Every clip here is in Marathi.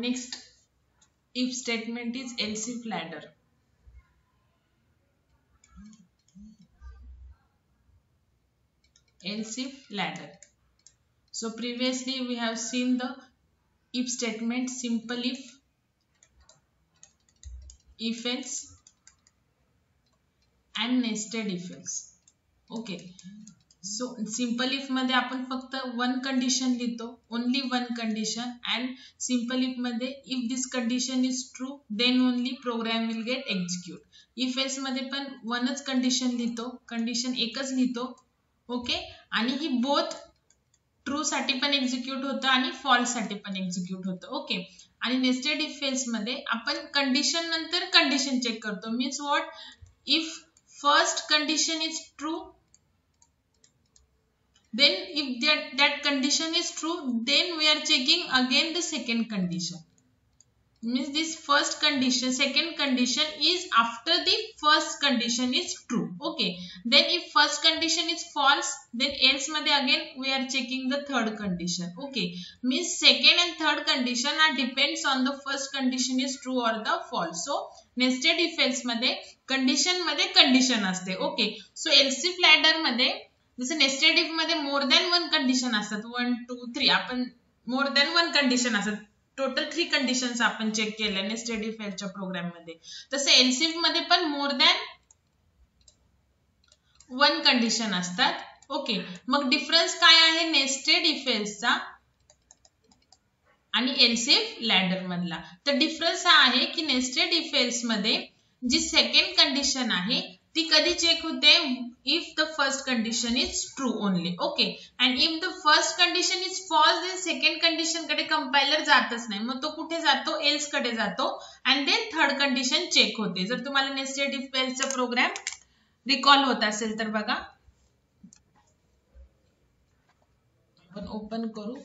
Next if statement is else if ladder. Else if ladder. So previously we have seen the if statement, simple if else and nested if else. Okay. So simple if मध्ये आपण फक्त one condition लिहितो, only one condition, and simple if मध्ये if this condition is true then only program will get execute. if else मध्ये पण oneच condition लिहितो, condition एकच लिहितो. ओके, आणि ही both ट्रू साठी पण एक्झिक्यूट होतं आणि फॉल्स साठी पण एक्झिक्यूट होतं. ओके, आणि नेस्टेड इफ एल्स मध्ये आपण कंडिशन नंतर कंडिशन चेक करतो. Means what, if first condition is true, then if that condition is true, then we are checking again the second condition. Means this first condition, second condition is after the first condition is true. Okay, then if first condition is false, then else मध्ये again we are checking the third condition. Okay, means second and third condition are depends on the first condition is true or the false. So nested if else मध्ये condition मध्ये condition असते. Okay, so else if ladder मध्ये जसं नेस्टेड इफ मध्ये मोर दॅन वन कंडिशन असतात, 1 2 3, आपण मोर दॅन वन कंडिशन असतात, टोटल 3 कंडिशन्स आपण चेक केल्या नेस्टेड इफ एल्सच्या प्रोग्राम मध्ये. तसं एल्स इफ मध्ये पण मोर दॅन वन कंडिशन असतात. ओके, मग डिफरन्स काय आहे नेस्टेड इफ एल्सचा आणि एल्स इफ लॅडर मधला? तर डिफरन्स हा आहे की नेस्टेड इफ एल्स मध्ये जी सेकंड कंडिशन आहे ती कधी चेक होते, if the first condition is true only. Okay, and if the first condition is false, then second condition कडे कंपायलर जातच नाही, मग तो कुठे जातो, एल्स कडे जातो, and then third condition check होते. जर तुम्हाला नेस्टेड इफ एल्सचा प्रोग्राम रिकॉल होत असेल तर बघा, आपण ओपन करू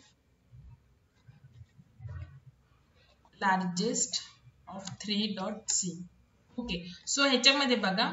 largest of 3.c. Okay, so ह्याच्यामध्ये बघा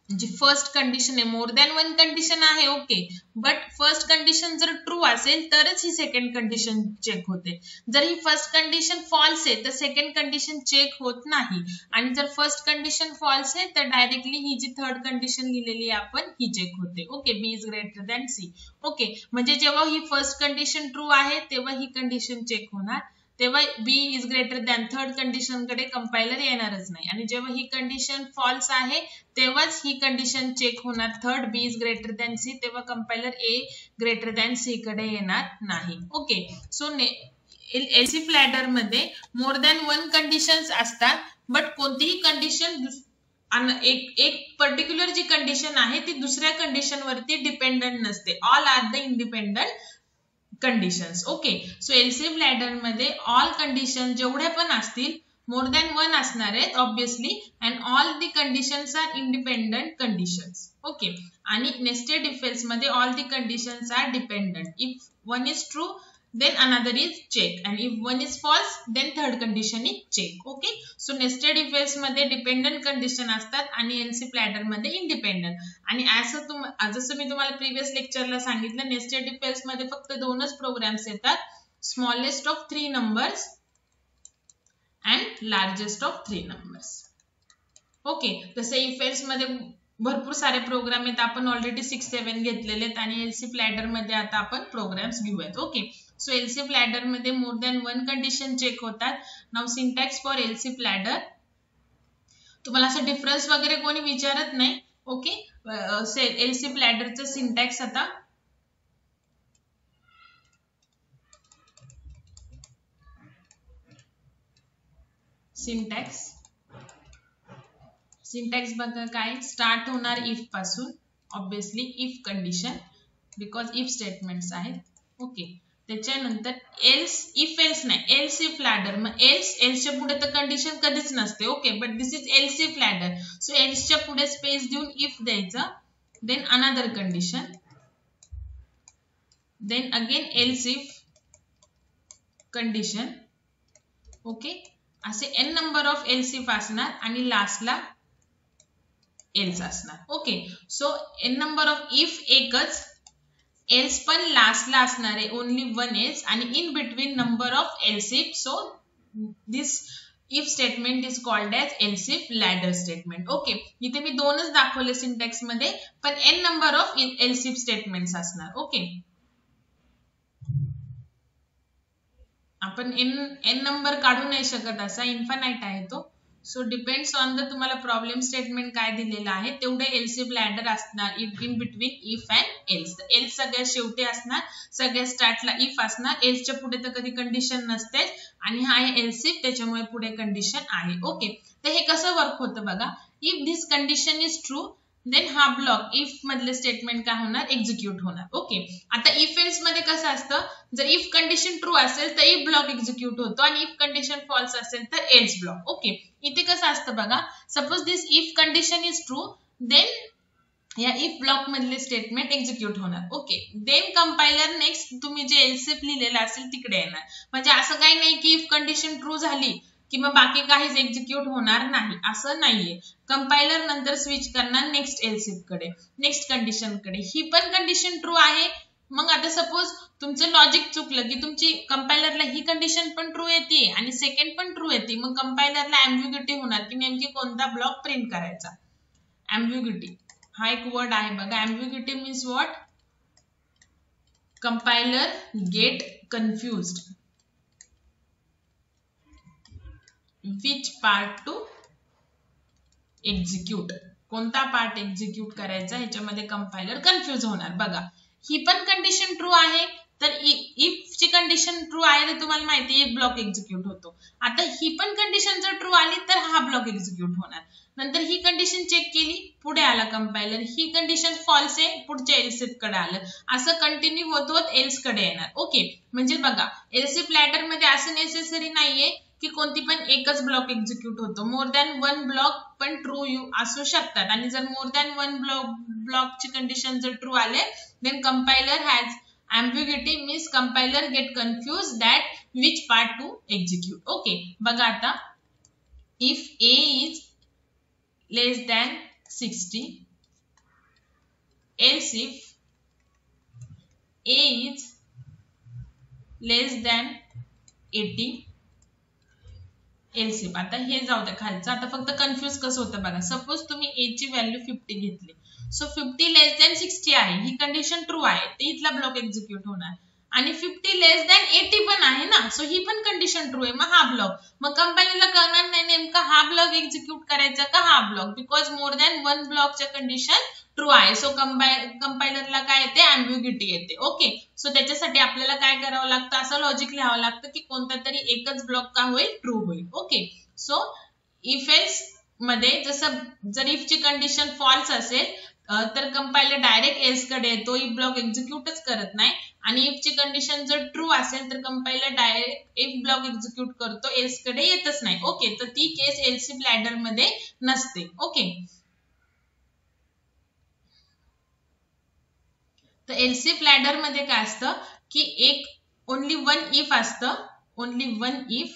जी फर्स्ट कंडिशन आहे मोर दॅन वन कंडिशन आहे. ओके, बट फर्स्ट कंडिशन जर ट्रू असेल तरच ही सेकंड कंडिशन चेक होते. जर ही फर्स्ट कंडिशन फॉल्स आहे तर सेकंड कंडिशन चेक होत नाही, आणि जर फर्स्ट कंडिशन फॉल्स आहे तर डायरेक्टली ही जी थर्ड कंडिशन लिहिलेली आहे आपण ही चेक होते. Okay, B is greater than C. Okay, म्हणजे जेव्हा ही फर्स्ट कंडिशन ट्रू आहे तेव्हा ही कंडिशन चेक होणार, तेव्हा B is greater than third condition कडे कंपायलर येणारच नाही, आणि जेव्हा ही कंडिशन फॉल्स आहे तेव्हाच ही कंडिशन चेक होणार third B is greater than C, तेव्हा compiler A greater than C कडे येणार नाही. Okay, so else if ladder मध्ये मोर दॅन वन कंडिशन्स असतात, बट कोणतीही कंडिशन एक पर्टिक्युलर जी कंडिशन आहे ती दुसऱ्या कंडिशन वरती डिपेंडंट नसते. All are the independent conditions. Okay, so else if ladder मध्ये ऑल कंडिशन जेवढ्या पण असतील मोर दॅन वन असणार आहेत obviously, and all the conditions are independent conditions. Okay, आणि नेस्टेड इफ एल्स मध्ये all the conditions are dependent. If one is true then another is check, and if one is false then third condition is check. Okay, so nested if else मध्ये डिपेंडंट कंडिशन असतात आणि एल्स इफ लॅडर मध्ये इंडिपेंडंट. आणि जसं मी तुम्हाला प्रीवियस लेक्चरला सांगितलं, नेस्टेड इफ एल्स मध्ये फक्त दोनच प्रोग्राम्स येतात, smallest of 3 numbers and largest of 3 numbers. Okay, तसं इफ एल्स मध्ये भरपूर सारे प्रोग्राम आहेत, आपण ऑलरेडी 6-7 घेतलेले आहेत, आणि एल्स इफ लॅडर मध्ये आता आपण प्रोग्राम्स घेऊयात. Okay, so else if ladder मध्ये more than one condition check होतात. Now syntax for else if ladder, तुम्हाला असं डिफरन्स वगैरे कोणी विचारत नाही. ओके, एल्स इफ लॅडरचं सिंटॅक्स आता सिंटॅक्स बघा काय, स्टार्ट होणार इफ पासून, obviously if condition, because if statements आहेत. ओके, त्याच्यानंतर एल्स इफ एल्स नाही, एल्स इफ लॅडर, मग एल्सच्या पुढे तर कंडिशन कधीच नसते. Okay, but this is else if ladder, so एल्सच्या पुढे स्पेस देऊन इफ द्यायचं, then another condition, then again else if condition. Okay, असे n number of else if असणार आणि लास्टला एल्स असणार. Okay, so n number of if एकच, एल्स पण लास्टला असणार आहे ओनली वन एल्स, आणि in between number of else if, so this if statement is called as else if ladder statement. Okay, इथे मी दोनच दाखवले सिंटॅक्स मध्ये, पण n number of else if statements असणार. ओके, आपण n नंबर काढू नाही शकत, असा इन्फानाइट आहे तो. सो डिपेंड्स ऑन द तुम्हाला प्रॉब्लेम स्टेटमेंट काय दिलेलं आहे तेवढे एल्स इफ लॅडर असणार in between if and else. Else सगळ्यात शेवटी असणार, सगळ्यात स्टार्टला इफ असणार, एल्सच्या पुढे तर कधी कंडिशन नसते, आणि हा आहे एल्स इफ, त्याच्यामुळे पुढे कंडिशन आहे. ओके, तर हे कसं वर्क होतं बघा. If this condition is true then हा ब्लॉक इफ मधले स्टेटमेंट काय होणार, एक्झिक्यूट होणार. ओके, आता इफ एल्स मध्ये कसं असतं, जर इफ कंडिशन ट्रू असेल तर इफ ब्लॉक एक्झिक्यूट होतो, आणि इफ कंडिशन फॉल्स असेल तर एल्स ब्लॉक. ओके, इथे कसं असतं बघा, suppose this if condition is true then या इफ ब्लॉक मधले स्टेटमेंट एक्झिक्यूट होणार. ओके, देन कंपायलर नेक्स्ट तुम्ही जे एल्स इफ लिहिलेलं असेल तिकडे येणार. म्हणजे असं काही नाही की इफ कंडिशन ट्रू झाली कि मग बाकी काहीच एक्झिक्यूट होणार नाही, असं नाहीये. कंपायलर नंतर स्विच करणार नेक्स्ट एल्स इफ कडे, नेक्स्ट कंडिशन कडे. ही पण कंडिशन ट्रू आहे, मग आता सपोज तुमचं लॉजिक चुकलं की तुमची कंपायलरला ही कंडिशन पण ट्रू येते आणि सेकंड पण ट्रू येते, मग कंपायलरला अँबिग्युइटी होणार की नेमकी कोणता ब्लॉक प्रिंट करायचा. अँबिग्युइटी हा एक वर्ड आहे बघा. Ambiguity means what, compiler get confused which part to execute, कोणता पार्ट एक्झिक्यूट करायचा ह्याच्यामध्ये कंपायलर कन्फ्युज होणार. बघा, ही पण कंडिशन ट्रू आहे, तर इफ ची कंडिशन ट्रू आहे तर तुम्हाला माहिती आहे ब्लॉक एक्झिक्यूट होतो. आता ही पण कंडिशन जर ट्रू आली तर हा ब्लॉक एक्झिक्यूट होणार. नंतर ही कंडिशन चेक केली, पुढे आला कंपायलर, ही कंडिशन फॉल्स आहे, पुढच्या एल्स इफ कडे आलं, असं कंटिन्यू होत होत एल्स कडे येणार. ओके, म्हणजे बघा एल्स इफ लॅडर मध्ये असं नेसेसरी नाहीये की कोणती पण एकच ब्लॉक एक्झिक्यूट होतो, मोर दॅन वन ब्लॉक पण ट्रू असू शकतात, आणि जर मोर दॅन वन ब्लॉकची कंडिशन जर ट्रू आले then compiler has ambiguity, means compiler get confused that which part to execute. Okay, बघा आता, if a is less than 60 else if a is less than 80 else if. आता हे जाऊ द्या खालचं, आता फक्त कन्फ्युज कसं होतं बघा. सपोज तुम्ही a ची व्हॅल्यू 50 घेतली, सो 50 लेस दॅन 60 आहे, ही कंडिशन ट्रू आहे, ते इथला ब्लॉक एक्झिक्यूट होणार, आणि 50 लेस दॅन 80 पण आहे ना, सो ही पण कंडिशन ट्रू आहे, मग हा ब्लॉक. मग कंपायलरला कळणार नाही नेमका हा ब्लॉक एक्झिक्यूट करायचा का हा block, because more than one ब्लॉकच्या कंडिशन ट्रू आहे. सो कंपायलरला काय येते, अँबिग्युइटी येते. ओके, सो त्याच्यासाठी आपल्याला काय करावं लागतं, असं लॉजिक लिहावं लागतं की कोणता तरी एकच ब्लॉक का होईल, ट्रू होईल. ओके, सो इफ एल्स मध्ये जसं जर इफ ची कंडिशन फॉल्स असेल तर कंपायलर डायरेक्ट एल्स कडे येतो, इफ ब्लॉक एक्झिक्यूटच करत नाही, आणि इफ ची कंडिशन जर ट्रू असेल तर compiler direct if block execute करतो, एल्स कडे येतच नाही. ओके, तर ती केस एल्स इफ लॅडर मध्ये नसते. ओके, तर एल्स इफ लॅडर मध्ये काय असतं की एक ओनली वन इफ असतं, ओनली वन इफ.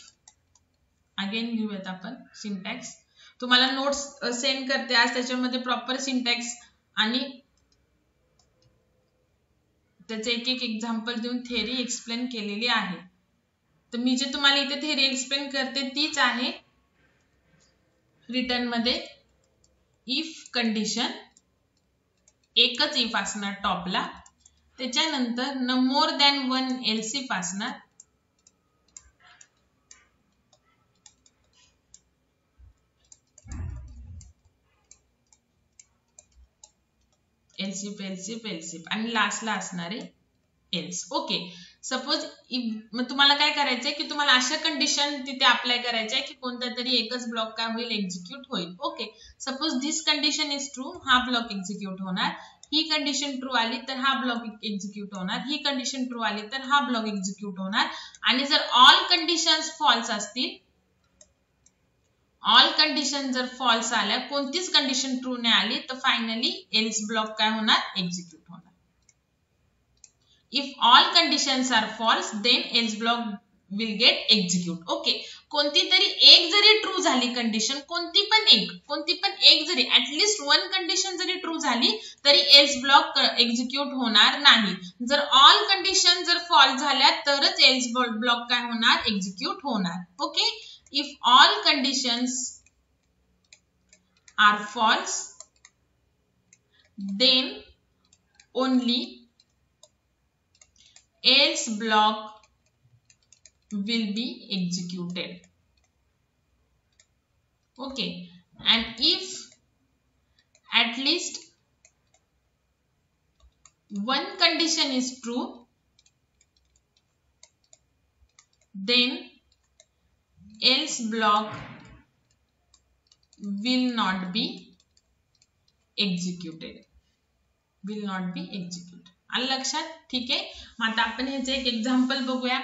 अगेन घेऊयात आपण सिंटॅक्स, तुम्हाला नोट्स सेंड करते आज, त्याच्यामध्ये प्रॉपर सिंटॅक्स आणि त्याचे एक एक एक्झाम्पल देऊन थेअरी एक्सप्लेन केलेली आहे. तर मी जे तुम्हाला इथे थेअरी एक्सप्लेन करते तीच आहे रिटर्न मध्ये. इफ कंडिशन एकच इफ असणार टॉपला, त्याच्यानंतर न more than one else if असणार, else if else if else if, आणि लास्टला असणारे एल्स. ओके, सपोज मग तुम्हाला काय करायचंय की तुम्हाला अशा कंडिशन तिथे अप्लाय करायच्या की कोणता तरी एकच ब्लॉक काय होईल, एक्झिक्यूट होईल. Okay, suppose this condition is true, हा ब्लॉक एक्झिक्यूट होणार, ही कंडिशन ट्रू आली तर हा ब्लॉक एक्झिक्यूट होणार, ही कंडिशन ट्रू आली तर हा ब्लॉक एक्झिक्यूट होणार, आणि जर ऑल कंडिशन्स फॉल्स असतील, ऑल कंडिशन जर फॉल्स आल्या, कोणतीच कंडिशन ट्रू नाही आली, तर फायनली एल्स ब्लॉक काय होणार, एक्झिक्यूट होणार. If all conditions are false then else block will get execute. Okay, कोणती तरी एक जरी ट्रू झाली कंडिशन, कोणती पण एक जरी ऍटलिस्ट वन कंडिशन जरी ट्रू झाली तरी एल्स ब्लॉक एक्झिक्यूट होणार नाही. जर ऑल कंडिशन जर फॉल्स झाल्या तरच एल्स ब्लॉक काय होणार, एक्झिक्यूट होणार. Okay, if all conditions are false then only else block will be executed. Okay, and if at least one condition is true, then else block will not be executed. Will not be executed. आलं लक्षात? ठीक आहे. मग आता आपण ह्याचे एक एक्झाम्पल बघूया.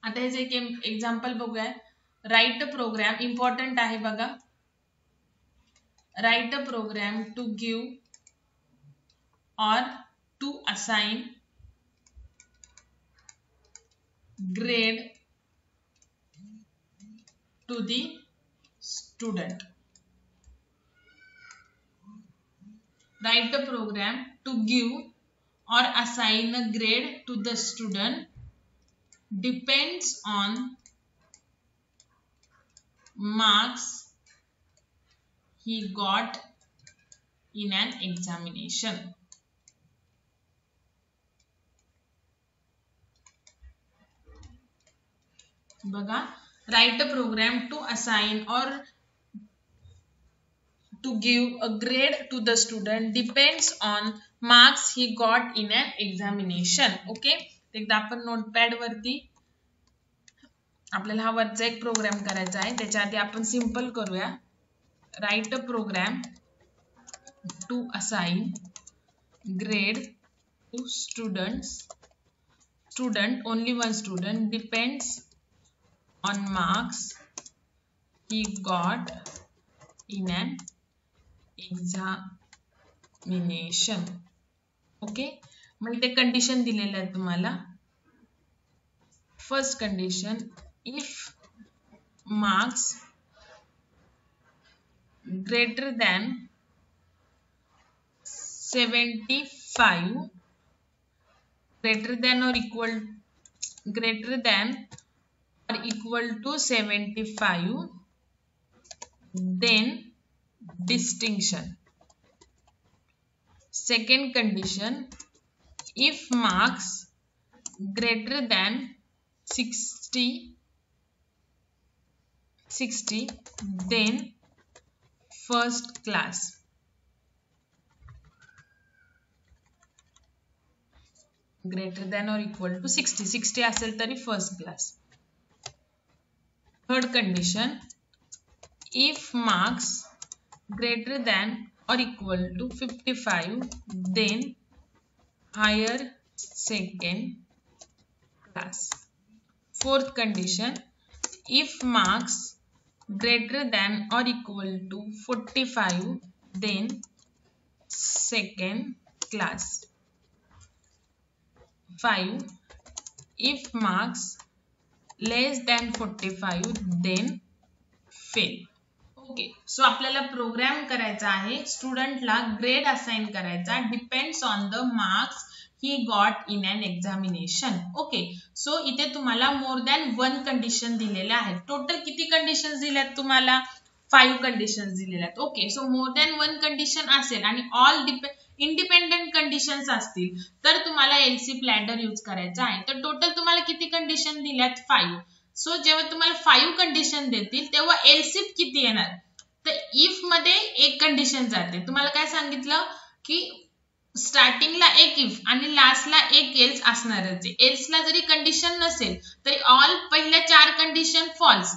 आता ह्याचे एक एक्झाम्पल बघूया. राईट अ प्रोग्राम, इम्पॉर्टंट आहे बघा. Write a program to give or to assign grade to the student. Write a program to give or assign a grade to the student depends on marks he got in an examination. बघा, write a program to assign or to give a grade to the student depends on marks he got in an examination. Okay, एकदा आपण नोटपॅड वरती आपल्याला हा वरचा एक प्रोग्राम करायचा आहे. त्याच्या आधी आपण सिंपल करूया. Write a program to assign grade to student only one student depends on marks he got in an examination. Okay, मग ते कंडिशन दिलेलं आहे तुम्हाला. First condition, if marks greater than 75 greater than or equal to 75, then distinction. Second condition, if marks greater than 60, then first class. Greater than or equal to 60 असेल तरी first class. Third condition, if marks greater than or equal to 55, then higher second class. Fourth condition, if marks greater than or equal to 45, then second class. 5, if marks less than 45, then fail. Okay, so आपल्याला प्रोग्राम करायचा आहे. स्टुडंटला ग्रेड असाइन करायचा depends on the marks he got in an examination. Okay, so इथे तुम्हाला मोर दॅन वन कंडिशन दिलेल्या आहेत. टोटल किती कंडिशन्स दिल्यात तुम्हाला? 5 कंडिशन्स दिलेल्या आहेत. ओके, सो मोर दॅन वन कंडिशन असेल आणि ऑल इंडिपेंडेंट कंडिशन्स असतील तर तुम्हाला एलसी लॅडर यूज करायचा आहे. तर टोटल तुम्हाला किती कंडिशन दिल्यात? 5. सो जेव्हा तुम्हाला 5 कंडिशन देतील तेव्हा एलसी किती येणार? तर इफ मध्ये एक कंडिशन जाते. तुम्हाला काय सांगितलं की स्टार्टिंगला एक इफ आणि लास्टला एक एल्स असणारच आहे. एल्सला जरी कंडिशन नसेल तरी ऑल पहिल्या 4 कंडिशन फॉल्स,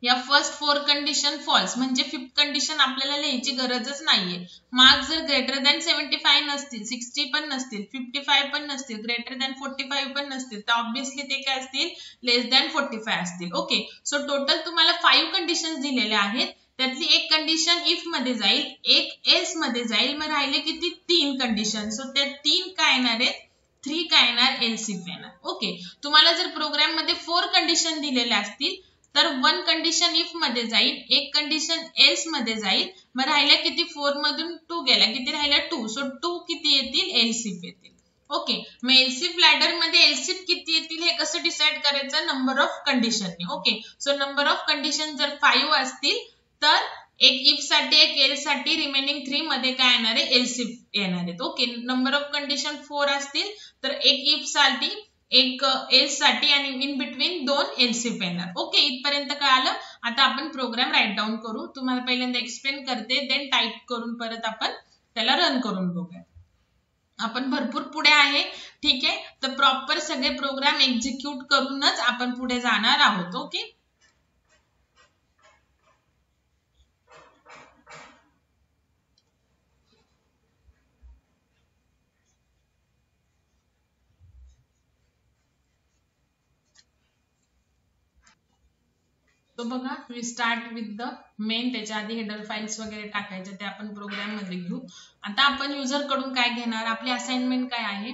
या फर्स्ट 4 कंडिशन फॉल्स, म्हणजे 5th कंडिशन आपल्याला लिहायची गरजच नाहीये. मार्क्स जर ग्रेटर दॅन 75 नसतील, 60 पण नसतील, 55 पण नसतील, ग्रेटर दॅन 45 पण नसतील, तर ऑब्व्हियसली ते काय असतील? लेस दॅन 45 असतील. ओके, सो टोटल तुम्हाला 5 कंडिशन्स दिलेल्या आहेत. त्यातली एक कंडिशन इफ मध्ये जाईल, एक एल्स मध्ये जाईल, मग राहिले किती 3 कंडिशन. सो त्या 3 काय येणार आहेत, 3 काय येणार, एल्स इफ येणार. ओके, तुम्हाला जर प्रोग्राम मध्ये 4 कंडिशन दिलेल्या असतील तर 1 कंडिशन इफ मध्ये जाईल, एक कंडिशन एल्स मध्ये जाईल, मग राहिल्या किती 4 मधून 2 गेल्या, किती राहिल्या 2. सो 2 किती येतील, एल्स इफ येतील. ओके, मग एल्स इफ लॅडर मध्ये एल्स इफ किती येतील हे कसं डिसाइड करायचं, number of condition. Okay, so number of condition जर 5 असतील तर एक इफ साठी, एक एल्स साठी, रिमेनिंग 3 मध्ये काय येणार आहे, एल्स इफ येणार आहेत. ओके, नंबर ऑफ कंडिशन 4 असतील तर एक इफ साठी, एक एल्स साठी आणि इन बिटवीन 2 एल्स इफ येणार. ओके, इथपर्यंत कळालं. आता आपण प्रोग्राम राईट डाऊन करू. तुम्हाला पहिल्यांदा एक्सप्लेन करते, देन टाईप करून परत आपण त्याला रन करून बघूया. आपण भरपूर पुढे आहे, ठीक आहे. तर प्रॉपर सगळे प्रोग्राम एक्झिक्यूट करूनच आपण पुढे जाणार आहोत. ओके, तो बघा, we start with the main. त्याच्या आधी हेडर फाइल्स वगैरे टाकायचे, ते आपण प्रोग्राम मध्ये घेऊ. आता आपण युजर कडून काय घेणार, आपली असाइनमेंट काय आहे,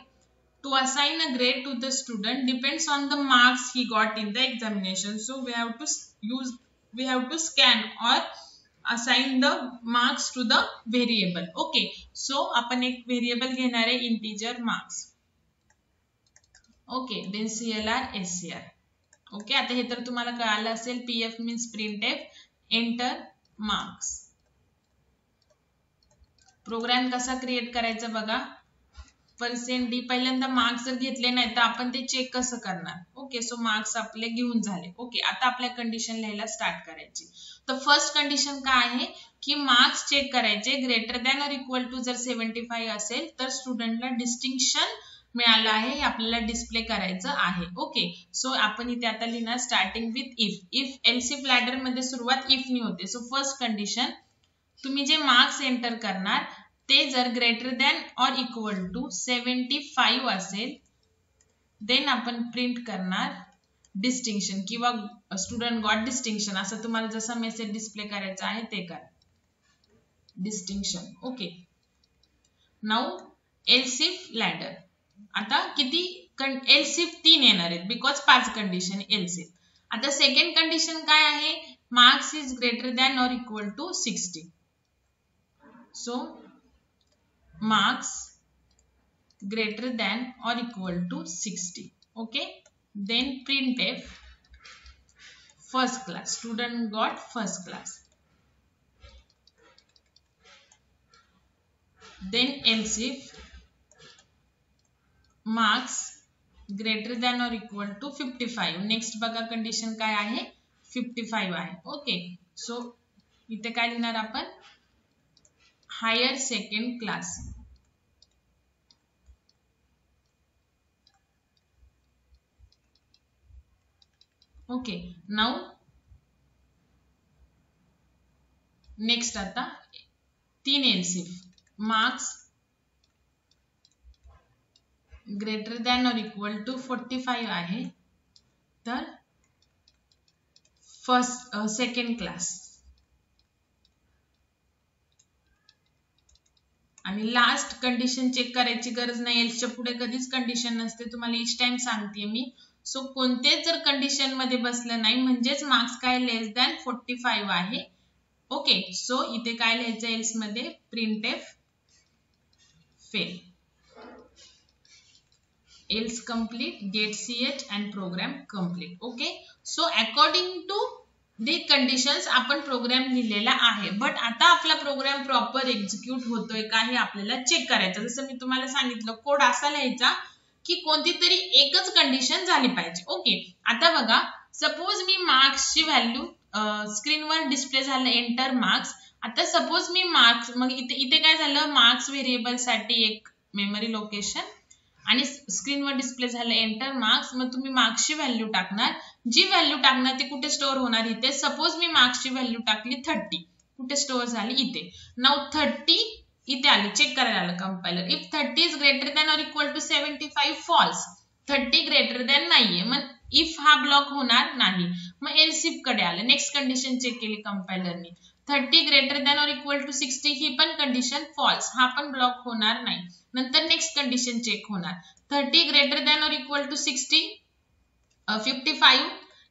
to assign a grade to the student depends on the marks he got in the examination. So we have to scan or assign the marks to the variable. Okay, so आपण एक variable घेणार आहे, integer marks. Okay, then CLR SCR. Okay, आता हे तर तुम्हाला कळालं असेल. PF means printf, enter marks. Program कसा क्रिएट करायचा बघा. %d पहिल्यांदा मार्क्स जर घेतले नाही तर आपण ते चेक कसं करणार. ओके, सो मार्क्स आपले घेऊन झाले. ओके, आता आपल्या कंडिशन लिहायला स्टार्ट करायची. तर फर्स्ट कंडिशन काय आहे की मार्क्स चेक करायचे, greater than or equal to जर 75 असेल तर स्टुडंटला डिस्टिंक्शन मिळालं आहे, हे आपल्याला डिस्प्ले करायचं आहे. ओके, सो आपण इथे आता लिहिणार starting with if. If else if ladder मध्ये सुरुवात इफ नी होते. सो फर्स्ट कंडिशन, तुम्ही जे मार्क्स एंटर करणार ते जर greater than or equal to 75 असेल, देन आपण प्रिंट करणार डिस्टिंक्शन किंवा स्टुडंट गॉट डिस्टिंक्शन, असं तुम्हाला जसा मेसेज डिस्प्ले करायचा आहे ते करा, distinction. Okay, now else if ladder. आता किती एल्स इफ 3 येणार आहेत, बिकॉज 5 कंडिशन एल्स इफ. आता सेकंड कंडिशन काय आहे, marks is greater than or equal to 60. So marks greater than or equal to 60. Okay, then printf first class, student got first class. Then else if marks greater than or equal to 55. next बघा कंडिशन काय आहे, 55 आहे. ओके, सो इथे काय लिहिणार आपण, higher second class. Okay, now next आता 3 else if. Marks greater than or equal to 45 आहे तर फर्स्ट सेकंड क्लास. आणि लास्ट कंडिशन चेक करायची गरज नाही, एल्सच्या पुढे कधीच कंडिशन नसते, तुम्हाला इच टाइम सांगते मी. सो कोणतेच जर कंडिशन मध्ये बसलं नाही म्हणजेच मार्क्स काय लेस दॅन 45 आहे. ओके, सो इथे काय लिहायचं एल्स मध्ये, printf fail, else complete, get ch and program complete. Okay, so according to the conditions आपण प्रोग्राम लिहिलेला आहे. बट आता आपला प्रोग्राम प्रॉपर एक्झिक्यूट होतोय का हे आपल्याला चेक करायचं. जसं मी तुम्हाला सांगितलं, कोड असा लिहायचा की कोणती तरी एकच कंडिशन झाली पाहिजे. ओके, आता बघा, सपोज मी मार्क्सची व्हॅल्यू स्क्रीनवर डिस्प्ले झालं एंटर मार्क्स. आता सपोज मी मार्क्स, मग इथे काय झालं, मार्क्स व्हेरिएबल साठी एक मेमरी लोकेशन आणि स्क्रीनवर डिस्प्ले झालं एंटर मार्क्स. मग तुम्ही मार्क्सची व्हॅल्यू टाकणार, जी व्हॅल्यू टाकणार ती कुठे स्टोअर होणार, इथे. सपोज मी मार्क्सची व्हॅल्यू टाकली 30, कुठे स्टोअर झाली, इथे. नाउ 30 इथे आली, चेक करायला आलं compiler. If 30 is greater than or equal to 75 false, 30 greater than नाहीये, मग इफ हा ब्लॉक होणार नाही. मग एल्स इफ कडे आलं, नेक्स्ट कंडिशन चेक केली कंपायलरने, 30 greater than or equal to 60 ही पण कंडिशन फॉल्स, हा पण ब्लॉक होणार नाही. नंतर नेक्स्ट कंडिशन चेक होणार. 30 greater than or equal to 60 55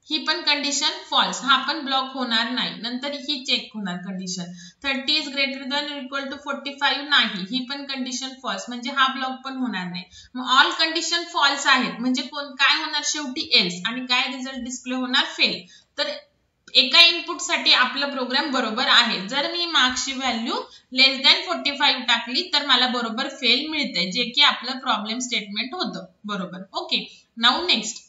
ही पण कंडिशन फॉल्स, हा पण ब्लॉक होणार नाही. नंतर ही चेक होणार condition 30 is greater than equal to 45 नाही, ही पण कंडिशन फॉल्स, म्हणजे हा ब्लॉक पण होणार नाही. मग ऑल कंडिशन फॉल्स आहेत म्हणजे काय होणार शेवटी एल्स, आणि काय रिझल्ट डिस्प्ले होणार फेल. तर एका इनपुट साठी आपला प्रोग्राम बरोबर आहे. जर मी मार्क्सची व्हॅल्यू लेस दॅन 45 टाकली तर मला बरोबर फेल मिळते, जे की आपलं प्रॉब्लेम स्टेटमेंट होतं बरोबर. Okay, now next.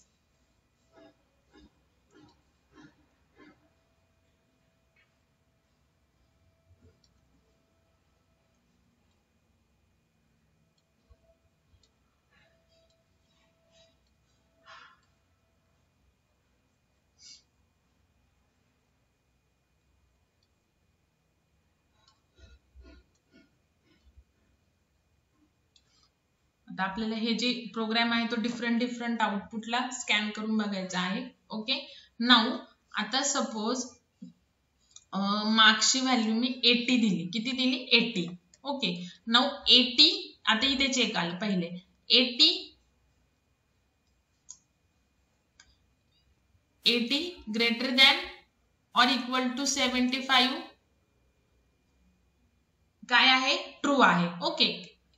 आता आपल्याला हे जे प्रोग्राम आहे तो डिफरंट आउटपुटला स्कॅन करून बघायचा आहे. ओके, नाऊ आता सपोज मार्क्सची व्हॅल्यू मी 80 दिली. किती दिली? 80. ओके, नाऊ 80 आता इथे चेक आलं पहिले 80 greater than or equal to 75 काय आहे? ट्रू आहे. Okay,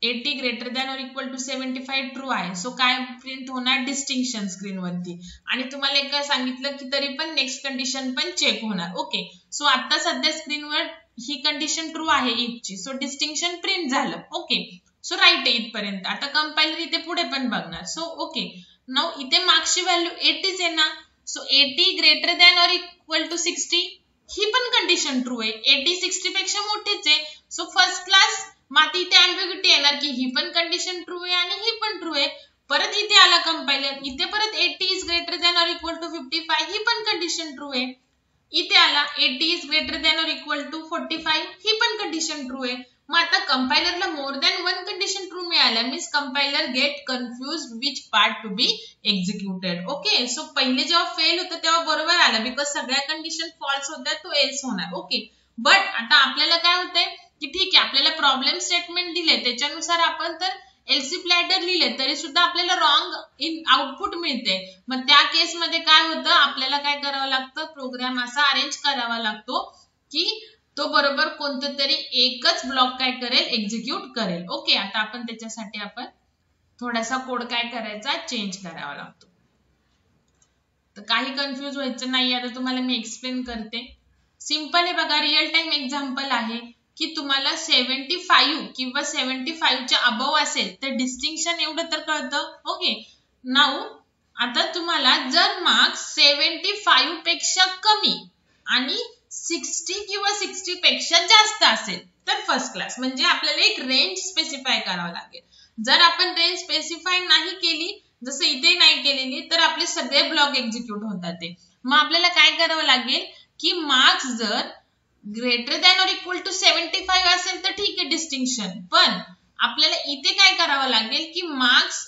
80 greater than or equal to 75 true आहे. सो काय प्रिंट होणार? डिस्टिंक्शन स्क्रीन वरती. आणि तुम्हाला एक काय सांगितलं की तरी पण नेक्स्ट कंडिशन पण चेक होणार. ओके, सो आता सध्या स्क्रीनवर ही कंडिशन ट्रू आहे इफची, सो डिस्टिंक्शन प्रिंट झालं. ओके, सो राईट आहे इथपर्यंत. आता कंपायलर इथे पुढे पण बघणार. सो ओके, नाउ इथे मार्क्सची व्हॅल्यू 80 आहे ना, so 80 greater than or equal to 60 ही पण कंडिशन ट्रू आहे. 80 60 पेक्षा मोठीच आहे. सो फर्स्ट क्लास माती इथे अँबिग्युटी येणार की ही पण कंडिशन ट्रू आहे आणि ही पण ट्रू आहे. परत इथे आला कंपायलर, इथे परत 80 is greater than or equal to 55 ही पण कंडिशन ट्रू आहे. इथे आला 80 is greater than or equal to 45 ही पण कंडिशन ट्रू आहे. मग आता कंपायलरला more than one condition true मिळाल्या, means compiler get confuse which part to be executed. Okay, so पहिले जेव्हा फेल होतं तेव्हा बरोबर आलं बिकॉज सगळ्या कंडिशन फॉल्स होत्या, तो एल्स होणार. ओके, बट आता आपल्याला काय होतंय की ठीक आहे आपल्याला प्रॉब्लेम स्टेटमेंट दिले त्याच्यानुसार आपण तर एलसी प्लॅटर लिहिले तरी सुद्धा आपल्याला रॉंग इन आउटपुट मिळते. मग त्या केसमध्ये काय होतं, आपल्याला काय करावं लागतं, प्रोग्राम असा अरेंज करावा लागतो की तो बरोबर कोणतं तरी एकच ब्लॉक काय करेल, एक्झिक्यूट करेल. ओके, आता आपण त्याच्यासाठी आपण थोडासा कोड काय करायचा, चेंज करावा लागतो. तर काही कन्फ्युज व्हायचं नाही, आता तुम्हाला मी एक्सप्लेन करते. सिंपल आहे बघा, रिअल टाइम एक्झाम्पल आहे की तुम्हाला 75 किंवा 75च्या अबव असेल तर डिस्टिंक्शन एवढं तर कळतं. ओके, नाऊ आता तुम्हाला जर मार्क्स 75 पेक्षा कमी आणि 60 किंवा 60 पेक्षा जास्त असेल तर फर्स्ट क्लास, म्हणजे आपल्याला एक रेंज स्पेसिफाय करावं लागेल. जर आपण रेंज स्पेसिफाय नाही केली, जसं इथे नाही केलेली, तर आपले सगळे ब्लॉक एक्झिक्यूट होतात. ते मग आपल्याला काय करावं लागेल की मार्क्स जर greater than or equal to 75 असेल तर ठीक आहे डिस्टिंक्शन, पण आपल्याला इथे काय करावं लागेल की marks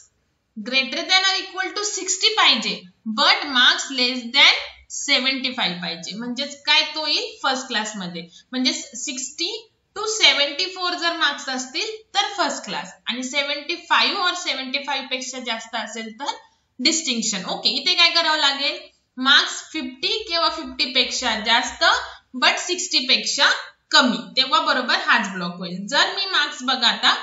greater than or equal to 60 पाहिजे बट मार्क्स लेस दॅन 75 पाहिजे. म्हणजेच काय तो येईल फर्स्ट क्लास मध्ये. म्हणजे 60 टू 74 जर मार्क्स असतील तर फर्स्ट क्लास आणि 75 और 75 पेक्षा जास्त असेल तर डिस्टिंक्शन. ओके, इथे काय करावं लागेल, मार्क्स 50 किंवा 50 पेक्षा जास्त बट 60 पेक्षा कमी, तेव्हा बरोबर हाच ब्लॉक होईल. जर मी मार्क्स बघा आता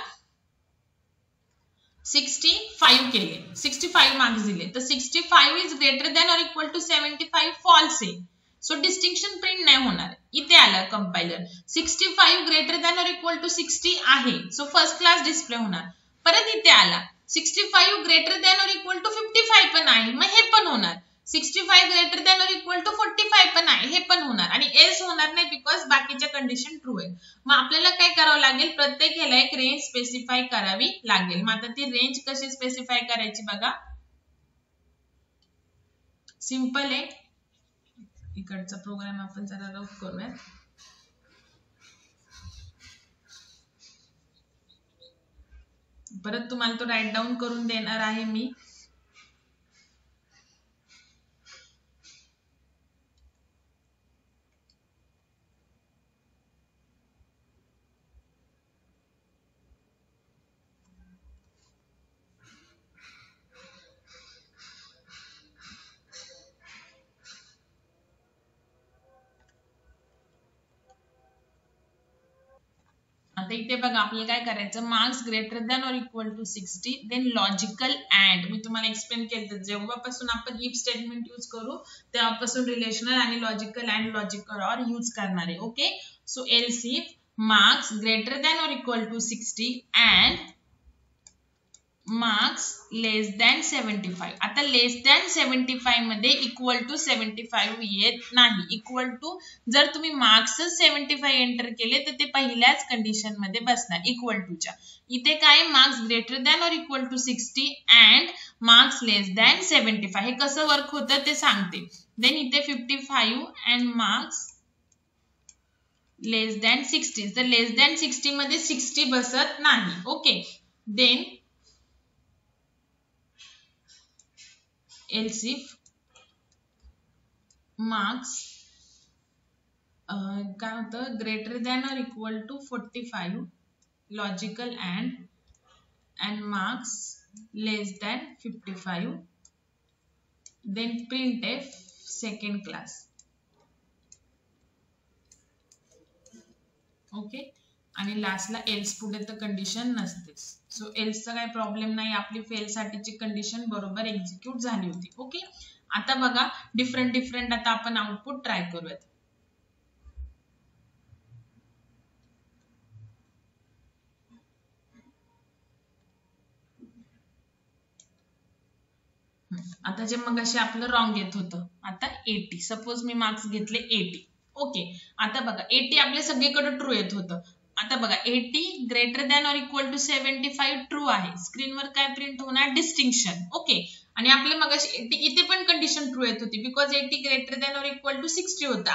65 केले, 65 मार्क्स दिले तर 65 is greater than or equal to 75 false आहे. सो डिस्टिंक्शन प्रिंट नाही होणार. इथे आलं compiler 65 greater than or equal to 60 आहे, सो फर्स्ट क्लास डिस्प्ले होणार. परत इथे आला 65 greater than or equal to 55 पण आहे, मग हे पण होणार. 65 greater than or equal to 45 पण आहे, हे पण होणार. आणि एल्स होणार नाही बिकॉज बाकीच्या कंडिशन ट्रू आहे. मग आपल्याला काय करावं लागेल, प्रत्येक ह्याला एक रेंज स्पेसिफाय करावी लागेल. मग आता ती रेंज कशी स्पेसिफाय करायची बघा, सिंपल आहे. इकडचा प्रोग्राम आपण जरा रफ करूया. परत तुम्हाला तो राईट डाऊन करून देणार आहे मी. इथे बघा आपल्याला काय करायचं, marks greater than or equal to 60, then logical and. मी तुम्हाला एक्सप्लेन केलं, जेव्हापासून आपण इफ स्टेटमेंट यूज करू तेव्हापासून रिलेशनल आणि logical and logical or use करणार आहे. Okay, so else if marks greater than or equal to 60 and marks less than 75. आता लेस दॅन 75 मध्ये इक्वल टू 75 येत नाही. इक्वल टू जर तुम्ही मार्क्स 75 एंटर केले तर ते पहिल्याच कंडिशन मध्ये बसणार इक्वल टूच्या. इथे काय, marks greater than or equal to 60 and marks less than 75. हे कसं वर्क होतं ते सांगते. देन इथे 55 अँड मार्क्स लेस दॅन 60. तर लेस दॅन 60 मध्ये 60 बसत नाही. Okay, then else if marks काय होतं, greater than or equal to 45 logical and marks less than 55, then printf second class. Okay, आणि लास्टला एल्स पुढे तर कंडिशन नसतेच. सो एल्सचा काही प्रॉब्लेम नाही, आपली फेल साठीची कंडिशन बरोबर एक्झिक्यूट झाली होती. ओके, आता बघा डिफरंट आता आपण आउटपुट ट्राय करूयात. आता जे मग असे आपलं रॉंग येत होतं, आता 80. सपोज मी मार्क्स घेतले 80. ओके, आता बघा 80 आपले सगळीकडे ट्रू येत होतं. आता बघा 80 greater than or equal to 75 true आहे. स्क्रीनवर काय प्रिंट होणार, डिस्टिंक्शन. ओके, आणि आपल्या मग इथे पण कंडिशन ट्रू येत होती because 80 greater than or equal to 60 होतं.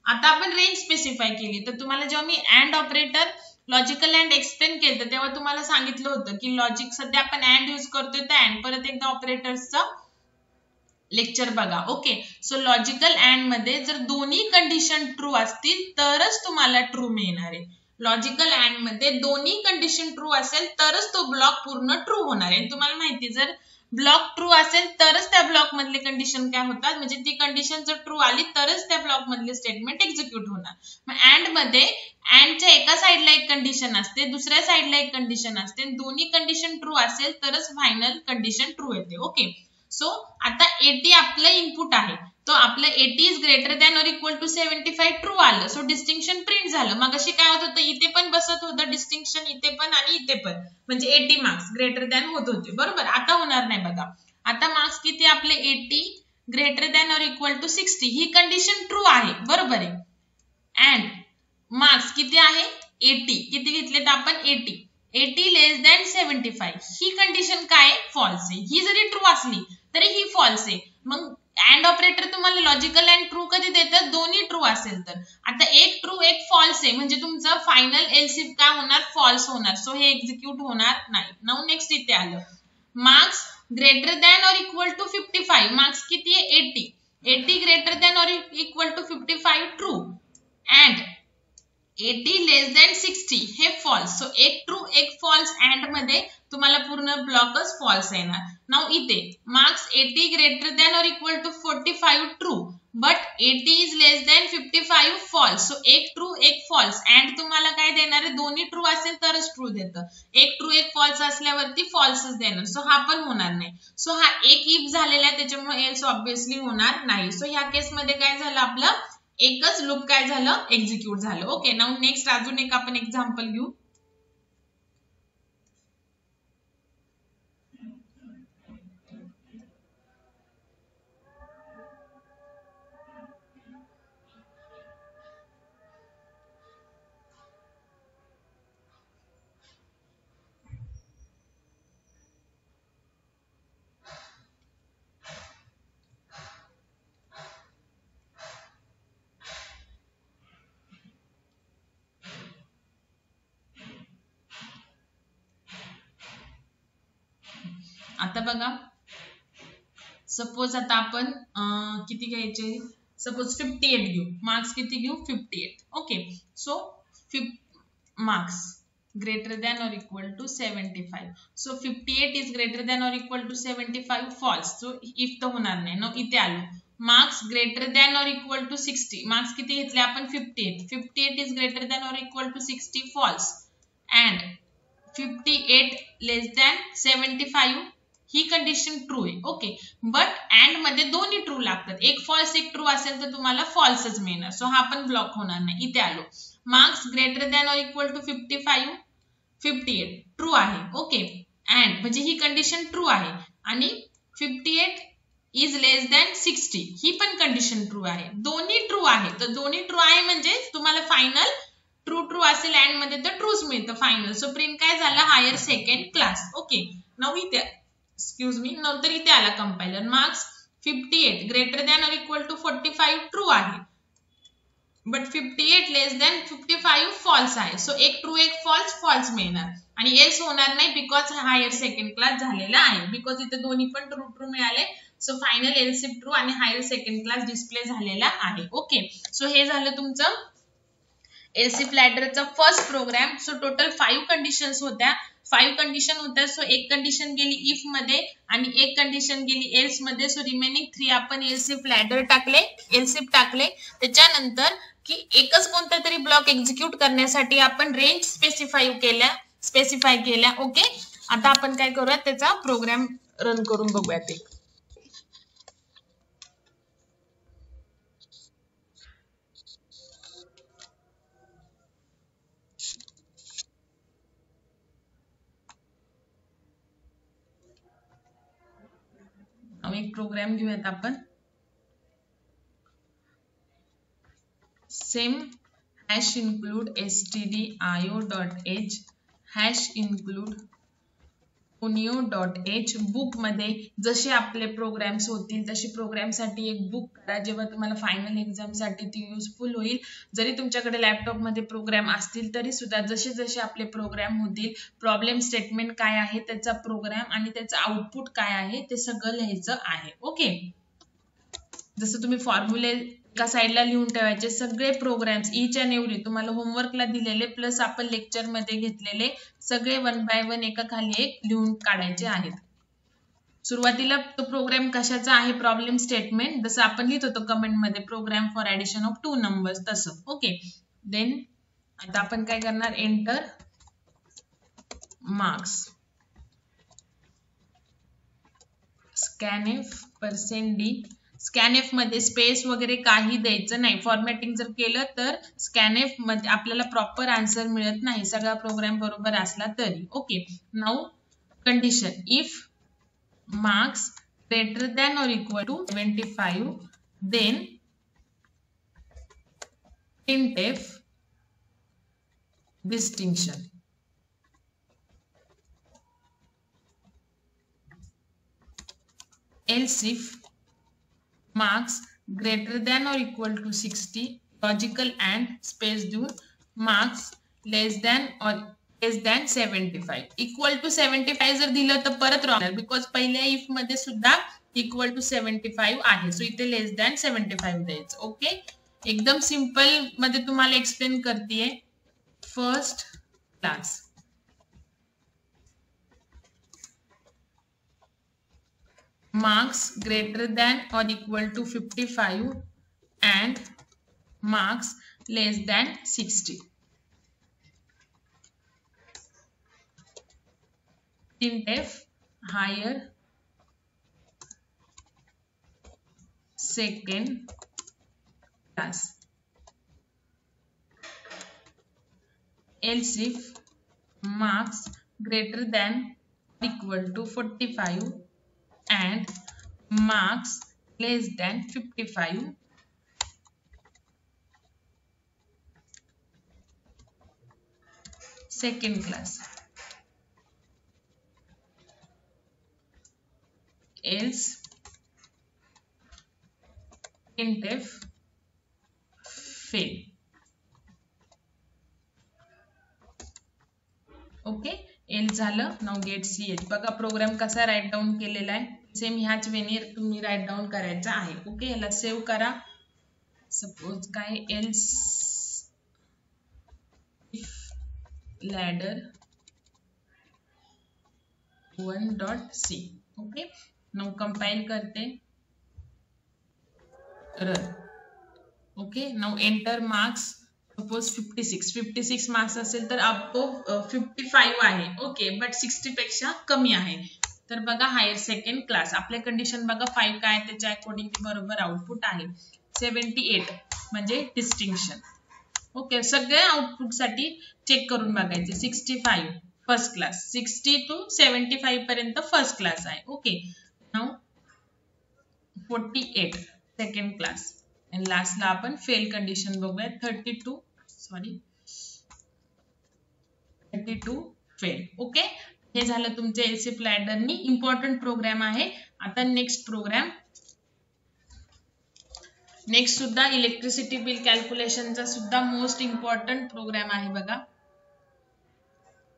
आता आपण रेंज स्पेसिफाय केली. तर तुम्हाला जेव्हा मी and operator logical and explain केलं तेव्हा तुम्हाला सांगितलं होतं की लॉजिक सध्या आपण अँड यूज करतोय तर अँड, परत एकदा ऑपरेटर्सचं लेक्चर बघा. ओके, सो लॉजिकल अँड मध्ये जर दोन्ही कंडिशन ट्रू असतील तरच तुम्हाला ट्रू मिळणार आहे. लॉजिकल अँड मध्ये दोन्ही कंडिशन ट्रू असेल तरच तो ब्लॉक पूर्ण ट्रू होणार आहे. तुम्हाला माहिती, जर ब्लॉक ट्रू असेल तरच त्या ब्लॉक मधले कंडिशन काय होतात, म्हणजे ती कंडिशन जर ट्रू आली तरच त्या ब्लॉक मधले स्टेटमेंट एक्झिक्यूट होणार. मग अँड मध्ये अँडच्या एका साइडला एक कंडिशन असते, दुसऱ्या साइडला एक कंडिशन असते. दोन्ही कंडिशन ट्रू असेल तरच फायनल कंडिशन ट्रू येते. ओके, सो आता 80 आपलं इनपुट आहे, तो आपलं 80 is greater than or equal to 75 true आलं. सो डिस्टिंक्शन प्रिंट झालं. मग अशी काय होत होतं, इथे पण बसत होतं डिस्टिंक्शन, इथे पण आणि इथे पण, म्हणजे 80 मार्क्स ग्रेटर दॅन होत होते. बरोबर, आता होणार नाही. बघा आता मार्क्स किती आपले 80 greater than or equal to 60, ही कंडिशन ट्रू आहे. बरोबर आहे. अँड मार्क्स किती आहे 80, किती घेतले तर आपण 80 लेस दॅन 75, ही कंडिशन काय फॉल्स आहे. ही जरी ट्रू असली तरी ही फॉल्स आहे. मग अँड ऑपरेटर तुम्हाला लॉजिकल अँड ट्रू कधी देतात, दोन्ही ट्रू असेल तर. आता एक ट्रू एक फॉल्स आहे म्हणजे तुमचं फायनल एल्स इफ काय होणार, फॉल्स होणार. सो हे एक्झिक्यूट होणार नाही. नाउ नेक्स्ट इथे आलं, marks greater than or equal to 55, marks किती आहे 80 greater than or equal to 55 true and 80 less than 60 हे फॉल्स. सो एक ट्रू एक फॉल्स, अँड मध्ये तुम्हाला पूर्ण ब्लॉकच फॉल्स येणार. नाउ इथे marks 80 greater than or equal to 45 true but 80 is less than 55 false. So एक ट्रू एक फॉल्स, अँड तुम्हाला काय देणार आहे, दोन्ही ट्रू असेल तरच ट्रू देतं. एक ट्रू एक फॉल्स असल्यावरती फॉल्सच देणार. सो हा पण होणार नाही. सो हा एक इफ झालेला आहे त्याच्यामुळे एल्स ऑब्विसली होणार नाही. सो ह्या केसमध्ये काय झालं, आपलं एकच लूप काय झालं, एक्झिक्यूट झालं. ओके, नाउ नेक्स्ट अजून एक आपण एक्झाम्पल घेऊ. आता बघा सपोज आता आपण किती घ्यायचे, सपोज 58 घेऊ. मार्क्स किती घेऊ 58. Okay, so marks greater than or equal to 75. So 58 is greater than or equal to 75 false. So if तर होणार नाही. नो इथे आलो, marks greater than or equal to 60, marks किती घेतले आपण 58 is greater than or equal to 60 false. and 58 less than 75 ही कंडिशन ट्रू आहे. ओके, बट अँड मध्ये दोन्ही ट्रू लागतात. एक फॉल्स एक ट्रू असेल तर तुम्हाला फॉल्सच मिळणार. सो हा पण ब्लॉक होणार नाही. इथे आलो, marks greater than or equal to 55 58 true आहे. ओके, अँड म्हणजे ही कंडिशन ट्रू आहे आणि 58 इज लेस दॅन 60 ही पण कंडिशन ट्रू आहे. दोन्ही ट्रू आहे. तर दोन्ही ट्रू आहे म्हणजे तुम्हाला फायनल ट्रू ट्रू असेल अँड मध्ये तर ट्रूच मिळतं फायनल. सो प्रिंट काय झालं, higher second class. Okay, now इथे एक्सक्यूज मी, नंतर इथे आला compiler, marks 58 greater than or equal to 45 true आहे, बट 58 लेस दॅन 55 फॉल्स आहे. सो एक ट्रू एक फॉल्स, फॉल्स मिळणार आणि एल्स होणार नाही बिकॉज हायर सेकंड क्लास झालेला आहे. बिकॉज इथे दोन्ही पण ट्रू ट्रू मिळाले. सो फायनल एलसीफ ट्रू आणि हायर सेकंड क्लास डिस्प्ले झालेला आहे. ओके, सो हे झालं तुमचं एलसीफ लॅडरचा first program. So total 5 conditions होत्या. 5 कंडिशन होत्या. सो एक कंडिशन गेली इफ मध्ये आणि एक कंडिशन गेली एल्स मध्ये. सो रिमेनिंग 3 आपण एलसीफ लॅडर टाकले, एलसीफ टाकले. त्याच्यानंतर की एकच कोणता तरी ब्लॉक एक्झिक्यूट करण्यासाठी आपण रेंज स्पेसिफाय केल्या. ओके, आता आपण काय करूया, त्याचा प्रोग्राम रन करून बघूया. ते एक प्रोग्राम घेऊयात आपण. Same hash include stdio.h hash include unio.h book मध्ये जसे आपले प्रोग्राम्स होतील तसे प्रोग्राम साठी एक बुक करा. जेव्हा तुम्हाला फायनल एक्झाम साठी ती युजफुल होईल. जरी तुमच्याकडे लॅपटॉप मध्ये प्रोग्राम असतील तरी सुद्धा जसे जसे आपले प्रोग्राम होतील, प्रॉब्लेम स्टेटमेंट काय आहे, त्याचा प्रोग्राम आणि त्याचं आउटपुट काय आहे ते सगळं लिहायचं आहे. ओके, जसं तुम्ही फॉर्म्युले एका साईडला लिहून ठेवायचे. सगळे प्रोग्राम्स इच अँड एव्हरी तुम्हाला होमवर्कला दिलेले प्लस आपण लेक्चर मध्ये घेतलेले सगळे 1 बाय 1 एका खाली एक लिहून काढायचे आहेत. सुरुवातीला तो प्रोग्राम कशाचा आहे, प्रॉब्लेम स्टेटमेंट, जसं आपण लिहित होतो कमेंट मध्ये program for addition of 2 numbers तसं. ओके, देन आता आपण काय करणार, enter marks scanf %d. Scanf मध्ये स्पेस वगैरे काही द्यायचं नाही. फॉर्मॅटिंग जर केलं तर स्कॅनएफ मध्ये आपल्याला प्रॉपर आन्सर मिळत नाही, सगळा प्रोग्राम बरोबर असला तरी. Okay, now condition if marks greater than or equal to 75 then printf distinction. Else if marks greater than or equal to 60 logical and space देऊन marks less than or less than 75 equal to 75 जर दिलं तर परत रॉंग आहे बिकॉज पहिल्या इफ मध्ये सुद्धा इक्वल टू 75 आहे. सो इथे लेस दॅन 75 द्यायचं. ओके, एकदम सिंपल मध्ये तुम्हाला एक्सप्लेन करतेय. First class marks greater than or equal to 55 and marks less than 60. printf higher second class. Else if marks greater than or equal to 45 and marks less than 55 second class. Else printf fail. Okay, एल झालं. Now get ch. बघा प्रोग्राम कसा राईट डाऊन केलेला आहे. सेम ह्याच वेने तुम्ही राईट डाऊन करायचा आहे. ओके, याला सेव्ह करा. सपोज काय else ladder 1.c. Okay, now compile करते, run. Okay, now enter marks suppose 56 marks असेल तर अबोव 55 आहे. ओके, बट 60 पेक्षा कमी आहे. तर बघा हायर सेकंड क्लास, आपल्या कंडिशन बघा 5 काय त्याच्या अकॉर्डिंग बरोबर आउटपुट आहे. 78 म्हणजे डिस्टिंक्शन. ओके, सगळ्या आउटपुट साठी चेक करून बघायचे. 65 फर्स्ट क्लास, 60 to 75 पर्यंत फर्स्ट क्लास आहे. Okay, now 48 second class. आणि लास्टला आपण फेल कंडिशन बघूया. 32 फेल. ओके, हे झालं तुमचे एलसी प्लॅडरनी इम्पॉर्टंट प्रोग्राम आहे. आता नेक्स्ट प्रोग्राम, नेक्स्ट सुद्धा इलेक्ट्रिसिटी बिल कॅल्क्युलेशनचा सुद्धा मोस्ट इम्पॉर्टंट प्रोग्राम आहे. बघा,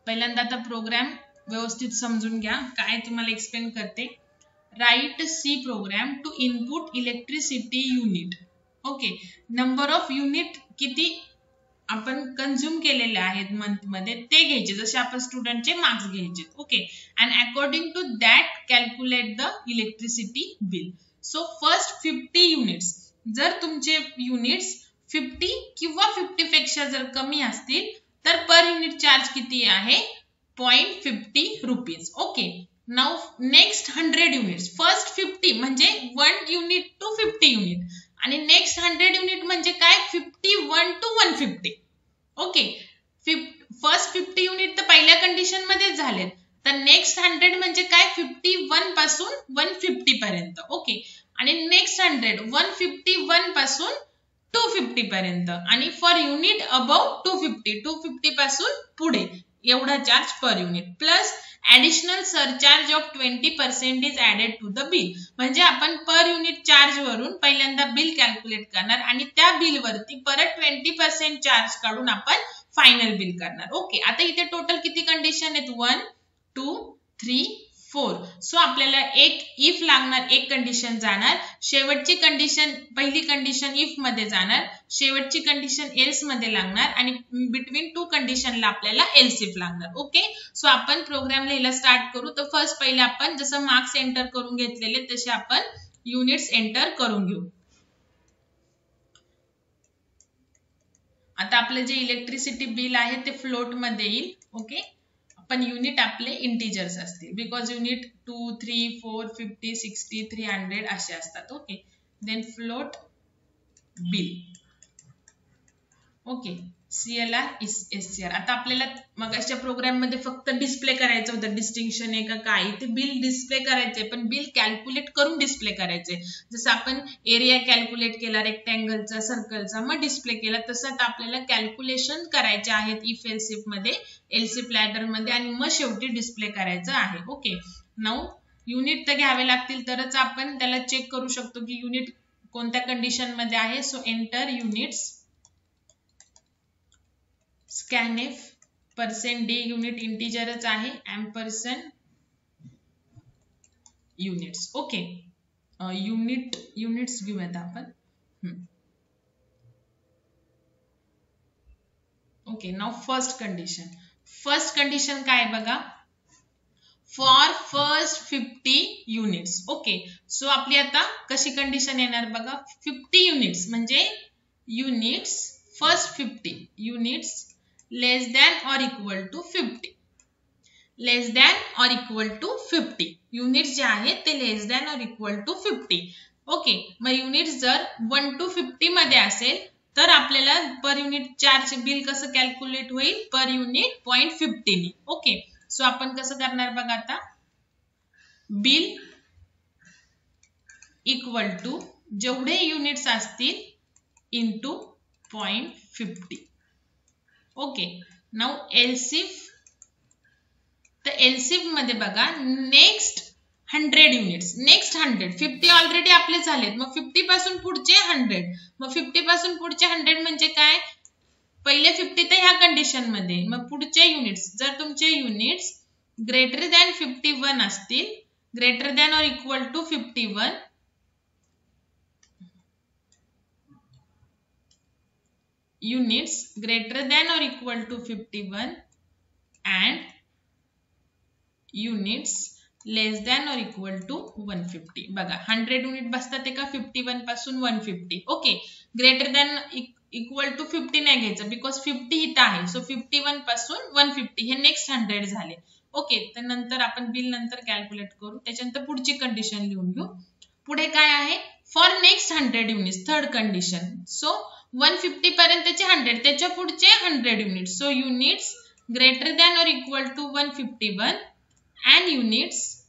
पहिल्यांदा आता प्रोग्राम व्यवस्थित समजून घ्या. काय तुम्हाला एक्सप्लेन करते. Write C program to input electricity unit. Okay, number of unit किती आपण कंझ्युम केलेले आहेत मंथ मध्ये ते घ्यायचे, जसे आपण स्टुडंटचे मार्क्स घ्यायचे. Okay, and according to that calculate the electricity bill. So first 50 units, जर तुमचे युनिट्स 50 किंवा 50 पेक्षा जर कमी असतील तर पर युनिट चार्ज किती आहे, 0.50 rupees. Okay, now next 100 units, first 50 म्हणजे 1 युनिट टू 50 युनिट, आणि नेक्स्ट 100 युनिट म्हणजे काय, 51 to 150. ओके, फर्स्ट 50 युनिट तर पहिल्या कंडिशन मध्ये झालेत, तर नेक्स्ट 100 म्हणजे काय, 51 पासून 150 पर्यंत. ओके, आणि नेक्स्ट 100 151 पासून 250 पर्यंत, आणि फॉर युनिट अबव 250 पासून पुढे एवढा charge per unit, plus additional surcharge of 20% is added to the bill. म्हणजे आपण पर युनिट चार्ज वरून पहिल्यांदा बिल कॅल्क्युलेट करणार आणि त्या बिल वरती परत 20% चार्ज काढून आपण फायनल बिल करणार. ओके, आता इथे टोटल किती कंडिशन आहेत, 1 2 3 4. सो आपल्याला एक इफ लागणार, एक कंडिशन जाणार, शेवटची कंडिशन, पहिली कंडिशन इफ मध्ये जाणार, शेवटची कंडिशन एल्स मध्ये लागणार, आणि बिटवीन टू कंडिशनला आपल्याला एल्स इफ लागणार. ओके, सो आपण प्रोग्राम लिहायला स्टार्ट करू. तर फर्स्ट पहिले आपण जसं मार्क्स एंटर करून घेतलेले तसे आपण युनिट्स एंटर करून घेऊ. आता आपलं जे इलेक्ट्रिसिटी बिल आहे ते फ्लोट मध्ये येईल. ओके, पण युनिट आपले इंटिजर्स असतील, बिकॉज युनिट 2 3 4 50 60 300 असे असतात. Okay, then float bill. Okay, CLR SCR. आता आपल्याला मगाच्या प्रोग्राम मध्ये फक्त डिस्प्ले करायचं होतं, डिस्टिंक्शन आहे का काय, ते बिल डिस्प्ले करायचे, पण बिल कॅल्क्युलेट करून डिस्प्ले करायचे. जसं आपण एरिया कॅल्क्युलेट केला रेक्टँगलचा, सर्कलचा, मग डिस्प्ले केला, तसं आता आपल्याला कॅल्क्युलेशन करायचे आहेत इफ एल्स इफ मध्ये, एलसी प्लॅडर मध्ये, आणि मग शेवटी डिस्प्ले करायचं आहे. ओके, नाउ युनिट तर घ्यावे लागतील तरच आपण त्याला चेक करू शकतो की युनिट कोणत्या कंडिशन मध्ये आहे. सो एंटर युनिट्स, स्कॅनएफ % डी, युनिट इंटिजरच आहे, एम्परसेंड युनिट्स. ओके, युनिट्स घेऊयात आपण. ओके, नाउ फर्स्ट कंडिशन काय बघा, for first 50 units. Okay, so आपली आता कशी कंडिशन येणार बघा, 50 युनिट्स म्हणजे units first 50 units less than or equal to 50, less than or equal to 50 units जे आहेत ते less than or equal to 50. Okay, मग युनिट्स जर 1 to 50 मध्ये असेल तर आपल्याला पर युनिट चार्ज बिल कसं कॅल्क्युलेट होईल, पर युनिट 0.50 नी. ओके, सो आपण कसं करणार बघा, आता बिल इक्वल टू जेवढे युनिट्स असतील इंटू 0.50. ओके, नाउ एलसीफ, तर एलसीफ मध्ये बघा नेक्स्ट 100 युनिट्स, नेक्स्ट 100, 50 ऑलरेडी आपले झालेत, मग 50 पासून पुढचे 100, मग 50 पासून पुढचे 100 म्हणजे काय, पहिले 50 तर ह्या कंडिशन मध्ये, मग पुढचे युनिट्स, जर तुमचे युनिट्स ग्रेटर दॅन 51 असतील, greater than or equal to 51, units greater than or equal to 51 and units less than or equal to 150. बघा 100 युनिट बसतात का 51 पासून 150. Okay, greater than equal to 50 नाही घ्यायचं बिकॉज 50 इथं आहे. सो 51 पासून 150 हे नेक्स्ट 100 झाले. ओके, तर नंतर आपण बिल नंतर कॅल्क्युलेट करू. त्याच्यानंतर पुढची कंडिशन लिहून घेऊ. पुढे काय आहे, for next 100 units, third condition. So 150 पर्यंतचे 100, त्याच्या पुढचे 100 units. So units greater than और equal to 151 and units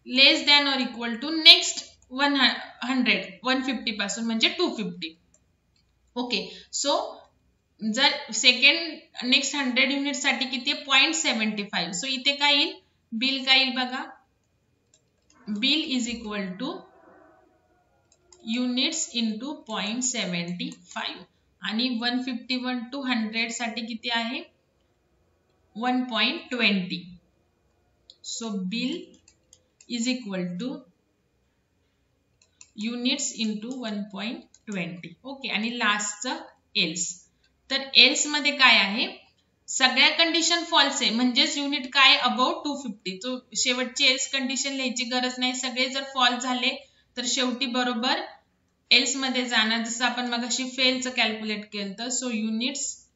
less than और इक्वल टू नेक्स्ट 100, 150 पासून म्हणजे 250. ओके, सो जर सेकंड नेक्स्ट 100 युनिट साठी किती आहे 0.75. सो इथे काय येईल, बिल काय येईल बघा, bill is equal to units into 0.75 आणि 151 टू 100 साठी किती आहे 1.20. So bill is equal to units into 1.20. Okay, आणि लास्टचं एल्स. तर एल्स मध्ये काय आहे, सगळ्या कंडिशन फॉल्स आहे म्हणजेच युनिट काय अबाउट 250. तो शेवटची एल्स कंडिशन लिहायची गरज नाही. सगळे जर फॉल्स झाले तर शेवटी बरोबर एल्स मध्ये जाणार, जसं आपण मगाशी फेलचं कॅल्क्युलेट केलं तर. सो युनिट्स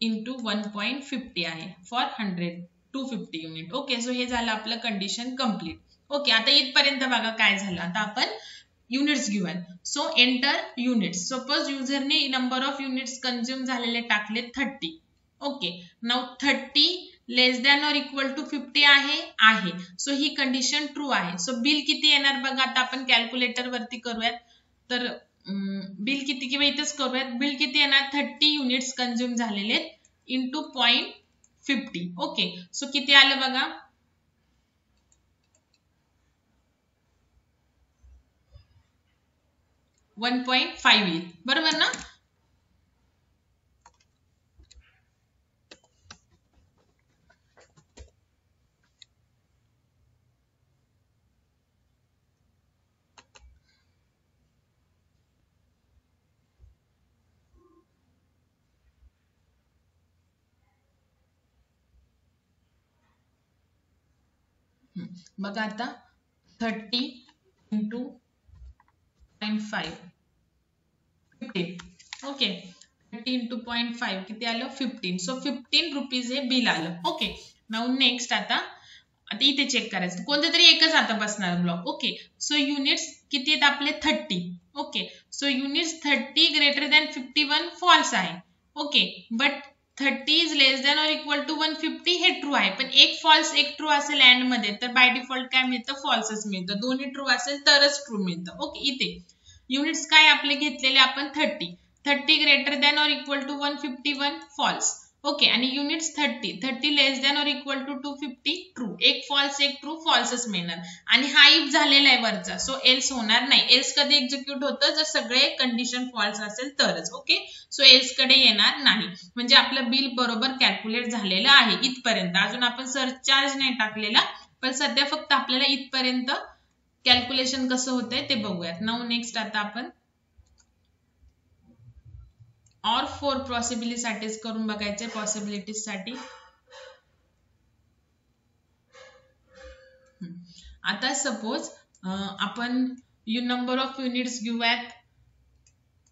इंटू 1.50 आहे फॉर 250 युनिट. ओके, सो हे झालं आपलं कंडिशन कम्प्लीट. ओके, आता इथपर्यंत बघा काय झालं. आता आपण युनिट्स घेऊयात. So enter units. सपोज युजरने नंबर ऑफ युनिट्स कंझ्युम झालेले टाकले 30. ओके, नाउ 30 लेस दॅन और इक्वल टू 50 आहे. सो ही कंडिशन ट्रू आहे. सो बिल किती येणार बघा, आता आपण कॅल्क्युलेटर वरती करूयात. तर बिल किती, किंवा इथेच करूयात, बिल किती येणार 30 युनिट्स कंझ्युम झालेले इंटू 0.50. ओके, सो किती आलं बघा 1.5 येईल, बरोबर ना. बघा आता 30 इंटू 0.5 15. ओके, 30 इंटू 0.5 किती आलं 15. सो 15 रुपीज हे बिल आलं. ओके, नाउ नेक्स्ट आता इथे चेक करायचं कोणतं तरी एकच आता बसणार ब्लॉक. ओके, सो युनिट्स किती आहेत आपले 30. Okay, so units 30 greater than 51 false आहे. Okay, but 30 is less than और इक्वल टू 150 हे ट्रू आहे. पण एक फॉल्स एक ट्रू असेल अँड मध्ये तर बाय डिफॉल्ट काय मिळतं, फॉल्सच मिळतं. दोन्ही ट्रू असेल तरच ट्रू मिळतं. ओके, इथे युनिट्स काय आपले घेतलेले आपण 30 ग्रेटर दॅन और इक्वल टू 151 फॉल्स. ओके, आणि युनिट्स 30 लेस दॅन और इक्वल टू 250 ट्रू. एक फॉल्स एक ट्रू, फॉल्सच मिळणार. आणि हा इफ झालेला आहे वरचा, सो एल्स होणार नाही. एल्स कधी एक्झिक्यूट होतं, जर सगळे कंडिशन फॉल्स असेल तरच. ओके, सो एल्स कडे येणार नाही. म्हणजे आपलं बिल बरोबर कॅल्क्युलेट झालेलं आहे इथपर्यंत. अजून आपण सरचार्ज नाही टाकलेला, पण सध्या फक्त आपल्याला इथपर्यंत कॅल्क्युलेशन कसं होतंय ते बघूयात. नाउ नेक्स्ट आता आपण और 4 पॉसिबिलिटी साठीच करून बघायचे, पॉसिबिलिटीज साठी. आता सपोज आपण नंबर ऑफ युनिट्स घेऊयात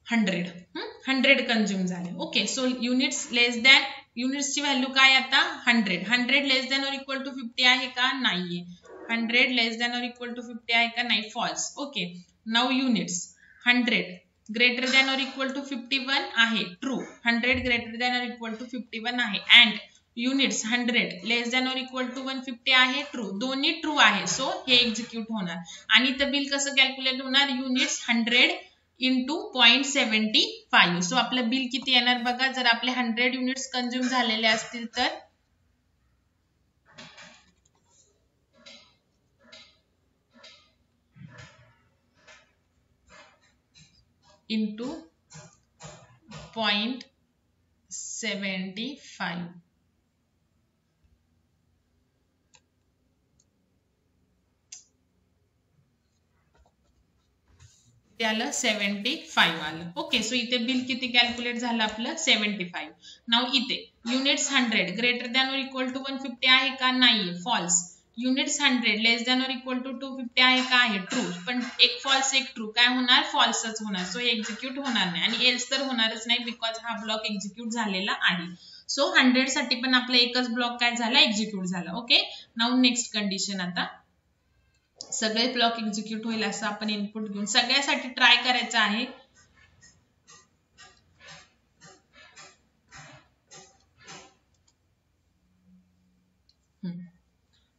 100 कंझ्युम झाले. Okay, so units less than, युनिट्सची व्हॅल्यू काय आता 100 लेस दॅन और इक्वल टू 50 आहे का नाहीये. 100 लेस दॅन और इक्वल टू 50 आहे का नाही, false. Okay, now units 100 greater than और इक्वल टू 51 आहे, ट्रू. 100 ग्रेटर दॅन और इक्वल टू 51 आहे. अँड युनिट्स 100 लेस दॅन और इक्वल टू 150 आहे, ट्रू. दोन्ही ट्रू आहे. सो हे एक्झिक्यूट होणार. आणि इथं बिल कसं कॅल्क्युलेट होणार, युनिट्स 100 इंटू 0.75. सो आपलं बिल किती येणार बघा, जर आपले 100 युनिट्स कंझ्युम झालेले असतील तर इंटू 0.75. ते आलं 75 आलं. ओके, सो इथे बिल किती कॅल्क्युलेट झालं आपलं 75. नाउ इथे युनिट्स 100 ग्रेटर दॅन और इक्वल टू 150 आहे का नाहीये, false. Units 100 less than or equal to 250 आहे का आहे ट्रू, पण एक फॉल्स एक ट्रू काय होणार फॉल्सच होणार. सो हे एक्झिक्यूट होणार नाही आणि एल्स तर होणारच नाही बिकॉज हा ब्लॉक एक्झिक्यूट झालेला आहे. सो 100 साठी पण आपला एकच ब्लॉक काय झाला एक्झिक्यूट झाला. Okay, now next condition. आता सगळे ब्लॉक एक्झिक्यूट होईल असं आपण इनपुट घेऊन सगळ्यासाठी ट्राय करायचं आहे.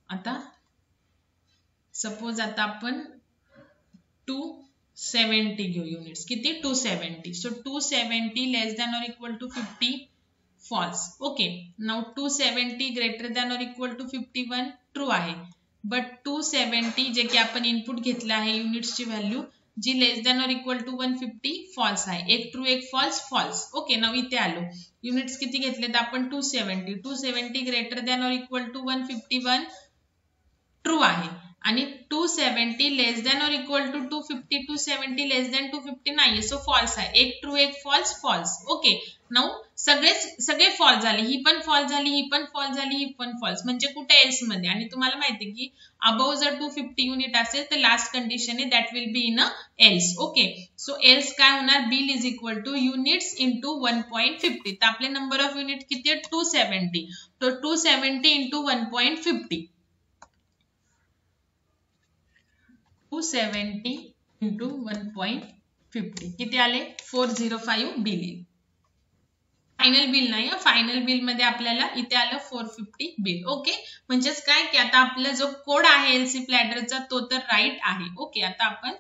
आता सपोज आता आपण 270 घेऊ युनिट्स. किती 270. So 270 less than or equal to 50 false. Okay, now 270 greater than or equal to 51 true आहे. बट 270 जे की आपण इनपुट घेतलं आहे युनिट्सची व्हॅल्यू जी less than or equal to 150 false आहे. एक ट्रू एक फॉल्स फॉल्स. ओके, नाउ इथे आलो. युनिट्स किती घेतलेत आपण 270 greater than or equal to 151 true आहे आणि 270 less than or equal to 250 270 less than 250 नाहीये. सो फॉल्स आहे. एक ट्रू एक फॉल्स फॉल्स. ओके, नाउ सगळे फॉल्स झाले. ही पण फॉल्स झाली, ही पण फॉल्स झाली, ही पण फॉल्स. म्हणजे कुठे एल्स मध्ये. आणि तुम्हाला माहिती आहे की अबव जर 250 युनिट असेल तर लास्ट कंडिशन आहे that will be in a else. Okay, so else काय होणार bill is equal to units into 1.50. तर आपले नंबर ऑफ युनिट किती आहेत 270. तर 270 इंटू 1.50 270 इंटू 1.50 किती आले 405 बिल. फायनल बिल नाही, फायनल बिल मध्ये आपल्याला इथे आलं 450 बिल. ओके, म्हणजेच काय की आता आपला जो कोड आहे एलसी प्लॅडरचा तो तर राईट आहे. ओके, आता आपण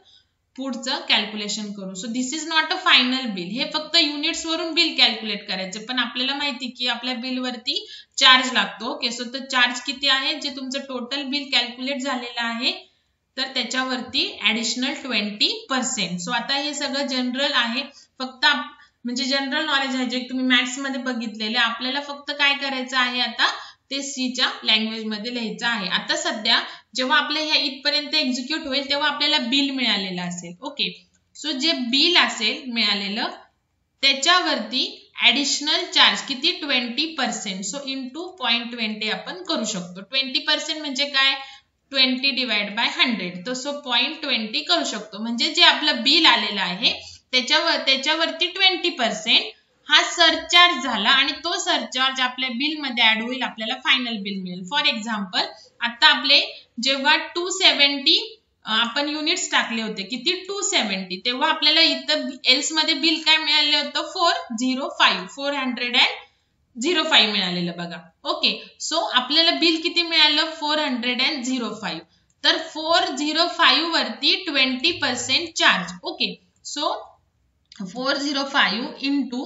पुढचं कॅल्क्युलेशन करू. So this is not a final bill. हे फक्त युनिट्स वरून बिल कॅल्क्युलेट करायचे, पण आपल्याला माहिती की आपल्या बिल वरती चार्ज लागतो. ओके, सो तर चार्ज किती आहे जे तुमचं टोटल बिल कॅल्क्युलेट झालेलं आहे तर त्याच्यावरती ऍडिशनल 20%. सो आता हे सगळं जनरल आहे, फक्त म्हणजे जनरल नॉलेज आहे जे तुम्ही मॅथ्स मध्ये बघितलेले. आपल्याला फक्त काय करायचं आहे आता ते सीच्या लँग्वेज मध्ये लिहायचं आहे. आता सध्या जेव्हा आपल्या ह्या इथपर्यंत एक्झिक्यूट होईल तेव्हा आपल्याला बिल मिळालेलं असेल. ओके, सो जे बिल असेल मिळालेलं त्याच्यावरती ऍडिशनल चार्ज किती 20%. सो इंटू 0.20 आपण करू शकतो. 20% म्हणजे काय 20 डिवाइड बाय 100. तर सो 0.20 करू शकतो. म्हणजे जे आपलं बिल आलेलं आहे त्याच्यावरती 20% हा सरचार्ज झाला आणि तो सरचार्ज आपल्या बिल मध्ये ऍड होईल. आपल्याला फायनल बिल मिळेल. फॉर एक्झाम्पल आता आपले जेव्हा 270 आपण युनिट्स टाकले होते किती 270 तेव्हा आपल्याला इथं एल्स मध्ये बिल काय मिळालं होतं 405 मिळालेलं बघा. ओके, सो आपल्याला बिल किती मिळालं 405. तर 405 वरती 20% चार्ज. ओके, सो 405 इंटू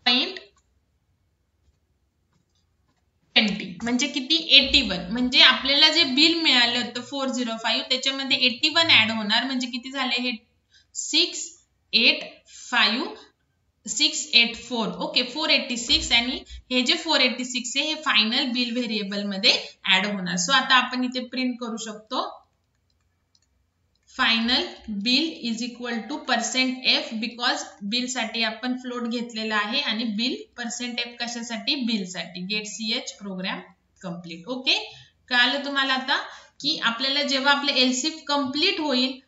0.20 म्हणजे किती 81. म्हणजे आपल्याला जे बिल मिळालं होतं 405 त्याच्यामध्ये 81 ऍड होणार. म्हणजे किती झाले हे 684. ओके, 486 आणि हे जे 486 आहे हे फायनल बिल व्हेरिएबल मध्ये ऍड होणार. सो आता आपण इथे प्रिंट करू शकतो final bill is equal to %f because bill साठी आपण फ्लोट घेतलेला आहे आणि बिल %f कशासाठी बिल साठी. Get ch program complete. Okay, कळालं तुम्हाला आता की आपल्याला जेव्हा आपले एलसीफ कंप्लीट होईल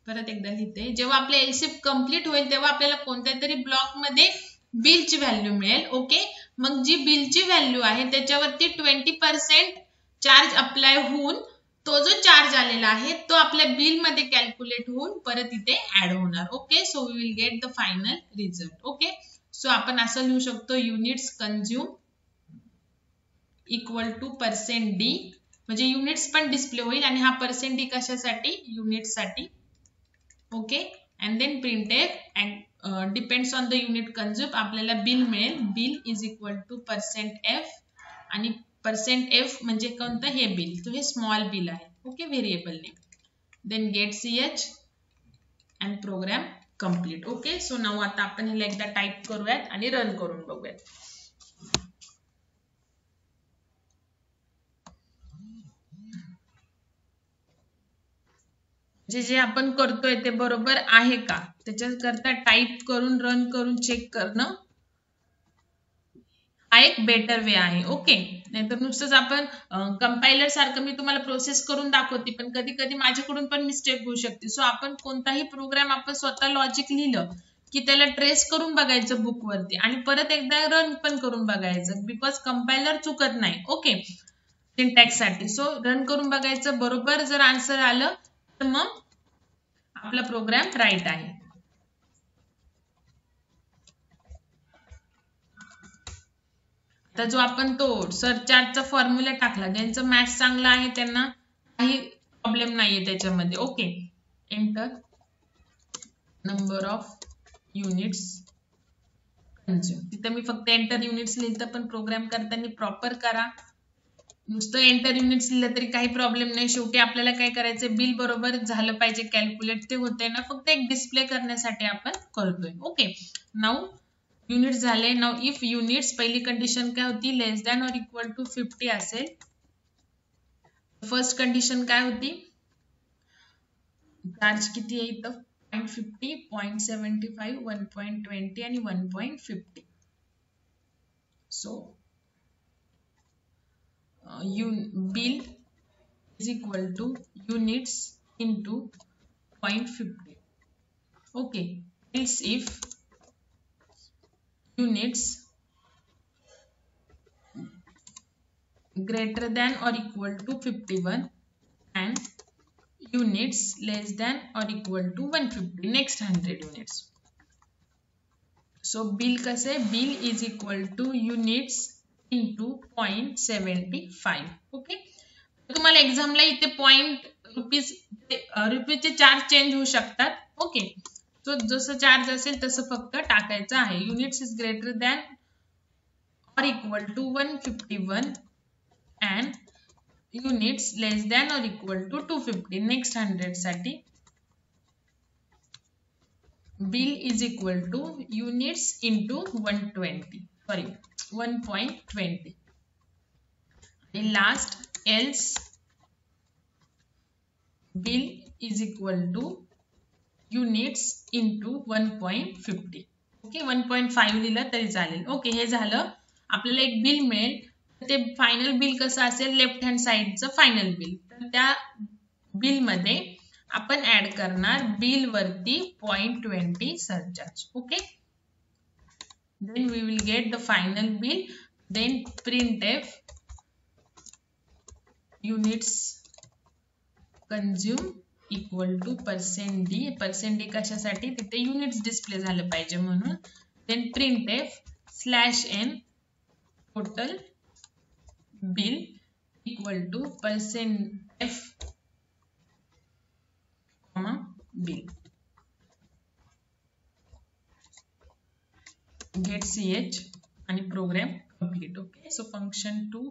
परत एकदा लिहिते जेव्हा आपले एलसीफ कंप्लीट होईल तेव्हा आपल्याला कोणत्या तरी ब्लॉक मध्ये बिलची व्हॅल्यू मिळेल. ओके, मग जी बिलची व्हॅल्यू आहे त्याच्यावरती 20% चार्ज अप्लाय होऊन तो जो चार्ज आलेला आहे तो आपल्या बिल मध्ये कॅल्क्युलेट होऊन परत इथे ऍड होणार. Okay, so we will get the final result. Okay, so आपण असं लिहू शकतो units consume equal to %d म्हणजे युनिट्स पण डिस्प्ले होईल आणि हा %d कशासाठी युनिट साठी. Okay, and then printf and depends on the unit consume आपल्याला बिल मिळेल. Bill is equal to %f आणि %f म्हणजे कोणतं हे बिल तो हे स्मॉल बिल आहे. Okay, variable name. Then get ch and programme complete. Okay, so now आता आपण ह्याला एकदा टाइप करूयात आणि रन करून बघूयात. जे आपण करतोय ते बरोबर आहे का त्याच्याकरता टाइप करून रन करून चेक करणं हा एक बेटर वे आहे. ओके, नाहीतर नुसतंच आपण कंपायलर सारखं मी तुम्हाला प्रोसेस करून दाखवते, पण कधी कधी माझ्याकडून पण मिस्टेक होऊ शकते. सो आपण कोणताही प्रोग्राम आपण स्वतः लॉजिक लिहिलं की त्याला ट्रेस करून बघायचं बुक वरती आणि परत एकदा रन पण करून बघायचं, बिकॉज कंपायलर चुकत नाही. ओके, सिंटॅक्स साठी. सो रन करून बघायचं, बरोबर जर आन्सर आलं तर मग आपला प्रोग्राम राईट आहे. तर जो आपण तो सर्च चार्टचा फॉर्म्युला टाकला, ज्यांचं मॅथ्स चांगलं आहे त्यांना काही प्रॉब्लेम नाहीये त्याच्यामध्ये. Okay, enter number of units consume. तिथं मी फक्त एंटर युनिट्स लिहिलं, पण प्रोग्राम करताना प्रॉपर करा. नुसतं एंटर युनिट्स लिहिलं तरी काही प्रॉब्लेम नाही. शेवटी आपल्याला काय करायचं, बिल बरोबर झालं पाहिजे कॅल्क्युलेट. ते होतंय ना, फक्त एक डिस्प्ले करण्यासाठी आपण करतोय. ओके, नाऊ युनिट्स झाले. नाऊ इफ युनिट्स, पहिली कंडिशन काय होती, लेस दॅन ऑर इक्वल टू 50 असेल. फर्स्ट कंडिशन काय होती, चार्ज किती आहे इथं, 0.50, 0.75, 1.20 आणि 1.50. So bill is equal to units into 0.50. okay, else if units greater than or equal to 51 and units less than or equal to 150, next 100 units. so bill कसे, bill is equal to units into 0.75. Okay, तुम्हाला एक्झामला इथे रुपीजचे चार्ज चेंज होऊ शकतात. ओके, सो जसं चार्ज असेल तसं फक्त टाकायचं आहे. Units is greater than or equal to 151 and units less than or equal to 250, next 100 साठी bill is equal to units into 120, sorry 1.20. and last else bill is equal to units into 1.50. Okay, 1.5 लिहिलं तरी चालेल. ओके, हे झालं. आपल्याला एक बिल मिळेल, ते फायनल बिल कसं असेल, लेफ्ट हँड साइडचं फायनल बिल. तर त्या बिल मध्ये आपण ऍड करणार बिल वरती 0.20 surcharge. Okay, then we will get the final bill. then printf units consume equal to %d. %d कशासाठी, तिथे युनिट्स डिस्प्ले झालं पाहिजे म्हणून. then printf /n total bill equal to %f bill. get ch आणि program complete. Okay, so function 2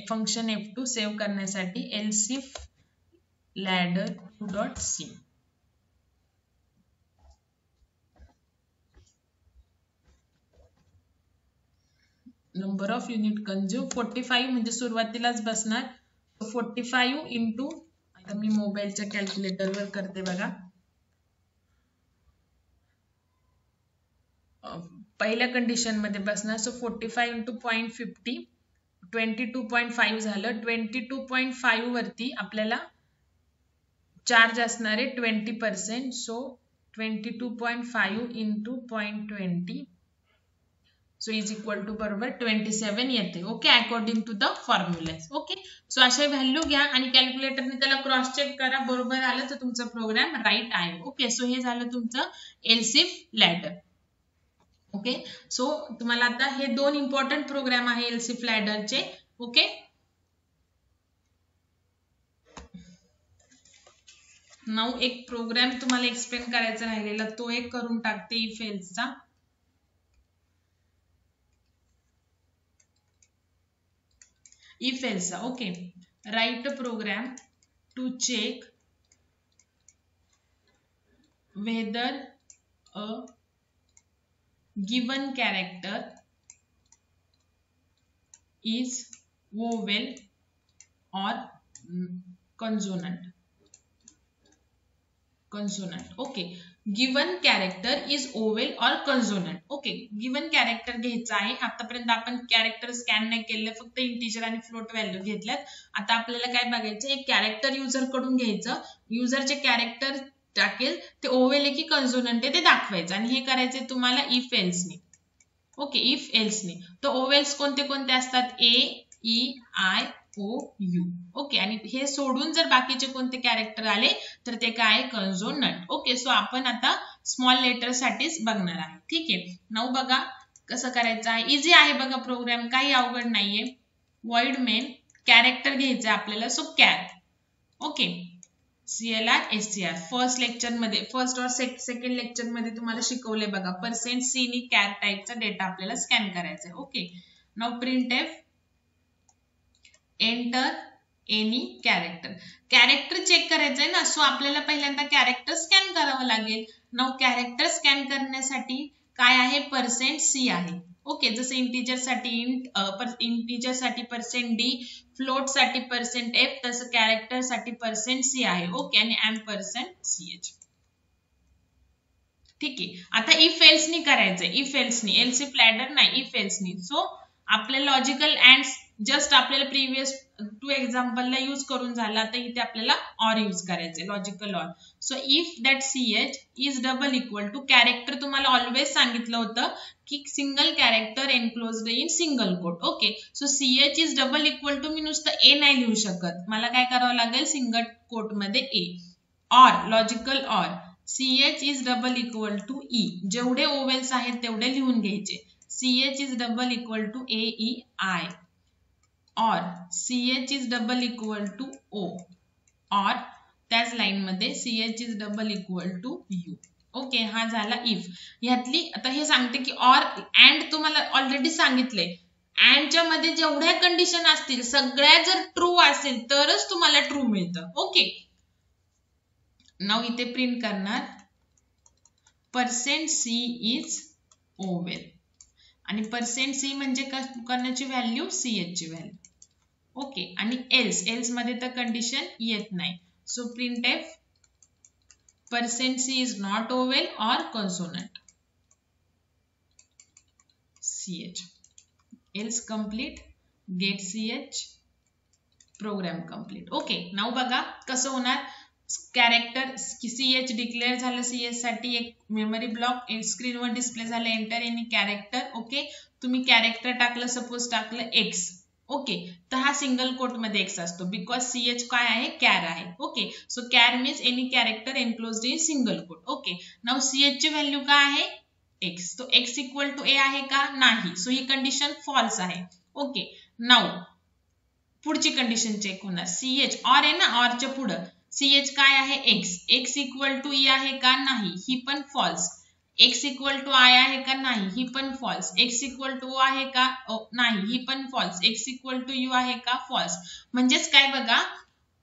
function f2 save करण्यासाठी elsif ladder 2.c. Number of unit consume 45 म्हणजे सुरुवातीलाच बसणार. 45 इंटू, आता मी मोबाईलच्या कॅल्क्युलेटरवर करते बघा. पहिल्या कंडिशन मध्ये बसणार. सो 45 इंटू 0.50 22.5 झालं. 22.5 वरती आपल्याला चार्ज असणार आहे 20%. So 22.5 into 0.20 so is equal to बरोबर 27 येते. Okay, according to the formula. Okay, so अशा व्हॅल्यू घ्या आणि कॅल्क्युलेटरने त्याला क्रॉस चेक करा, बरोबर आलं तर तुमचा प्रोग्राम राईट आहे. ओके, सो हे झालं तुमचं एल्सिफ लॅडर. ओके, सो तुम्हाला आता हे दोन इम्पॉर्टंट प्रोग्राम आहे एल्सिफ लॅडरचे. ओके, नाऊ एक प्रोग्राम तुम्हाला एक्सप्लेन करायचा राहिलेला, तो एक करून टाकते if एल्सचा. if else. okay, write a program to check whether a given character is vowel or consonant. Consonant. Okay, given character is oval or consonant. Okay, given character घ्यायचं आहे. आतापर्यंत आपण कॅरेक्टर स्कॅन नाही केले, फक्त इंटिजर आणि फ्लोट व्हॅल्यू घेतल्यात. आता आपल्याला काय बघायचं, एक कॅरेक्टर युजर कडून घ्यायचं, युजरचे कॅरेक्टर टाकेल ते ओवेल आहे की कॉन्सोनंट आहे ते दाखवायचं, आणि हे करायचंय तुम्हाला इफ एल्सनी. ओके, इफ एल्सनी. तर ओवेल्स कोणते कोणते असतात, A, E, I, O, U. Okay, आणि हे सोडून जर बाकीचे कोणते कॅरेक्टर आले तर ते काय आहे, कॉन्सोनंट. ओके, सो आपण आता स्मॉल लेटर साठीच बघणार आहे. ठीक आहे, नाऊ बघा कसं करायचं आहे. इझी आहे बघा प्रोग्राम, काही अवघड नाहीये. वॉइड मेन कॅरेक्टर घ्यायचं आपल्याला, so care. Okay, CLR first lecture मध्ये, फर्स्ट और सेकंड लेक्चर मध्ये तुम्हाला शिकवले बघा. %C नी कॅर टाईपचा डेटा आपल्याला स्कॅन करायचा आहे. Okay, now printf enter any character. Character check करायचं आहे ना, सो आपल्याला पहिल्यांदा कॅरेक्टर स्कॅन करावं लागेल. नाउ कॅरेक्टर स्कॅन करण्यासाठी काय आहे, %C आहे. ओके, जसं इंटिजर साठी इंटिजर साठी %D, फ्लोट साठी %F, तसं कॅरेक्टर साठी %C आहे. ओके, आणि %CH. ठीक आहे, आता इफ एल्सनी करायचंय. इफ एल्सनी, एल्स इफ लॅडर नाही, इफ एल्सनी. सो आपल्या लॉजिकल अँड जस्ट आपल्याला प्रिव्हियस 2 एक्झाम्पलला यूज करून झाला, तर इथे आपल्याला ऑर यूज करायचंय, logical or. So if that CH is double equal to, character तुम्हाला ऑलवेज सांगितलं होतं की single character enclosed in single quote. Okay, so CH is double equal to, मी नुसतं ए नाही लिहू शकत, मला काय करावं लागेल, सिंगल कोट मध्ये A. Or, logical or, CH is double equal to E. जेवढे ओवेल्स आहेत तेवढे लिहून घ्यायचे. CH is double equal to AEI. Or CH is double equal to O. Or त्याच लाईन मध्ये CH is double equal to U. Okay, हा झाला इफ. यातली आता हे सांगते की ऑर अँड तुम्हाला ऑलरेडी सांगितले, अँडच्या मध्ये जेवढ्या कंडिशन असतील सगळ्या जर ट्रू असेल तरच तुम्हाला ट्रू मिळतं. ओके, नाउ इथे प्रिंट करणार %C इज ओवेल, आणि %C म्हणजे करण्याची व्हॅल्यू CH ची व्हॅल्यू. ओके, आणि एल्स मध्ये तर कंडिशन येत नाही. So printf %C is not vowel or consonant CH. Else complete, get CH, program complete. Okay, now बघा कसं होणार. कॅरेक्टर CH डिक्लेअर झालं, CH साठी एक मेमरी ब्लॉक स्क्रीनवर डिस्प्ले झालं, एंटर एनी कॅरेक्टर. ओके, तुम्ही कॅरेक्टर टाकलं, सपोज टाकलं X. ओके, तर हा सिंगल कोट मध्ये X असतो, बिकॉज CH काय आहे, कॅर आहे. Okay, so care means any character enclosed in single quote. Okay, now CH ची व्हॅल्यू काय आहे, X. तो X इक्वल टू A आहे का, नाही. सो ही कंडिशन फॉल्स आहे. ओके, नाउ पुढची कंडिशन चेक होणार. CH ऑर आहे ना, ऑरच्या पुढं CH काय आहे, X इक्वल टू E आहे का, नाही, ही पण false. X equal to I आहे का, नाही, ही पण false. X equal to O आहे का, नाही, ही पण false. X equal to U आहे का, फॉल्स. म्हणजेच काय बघा,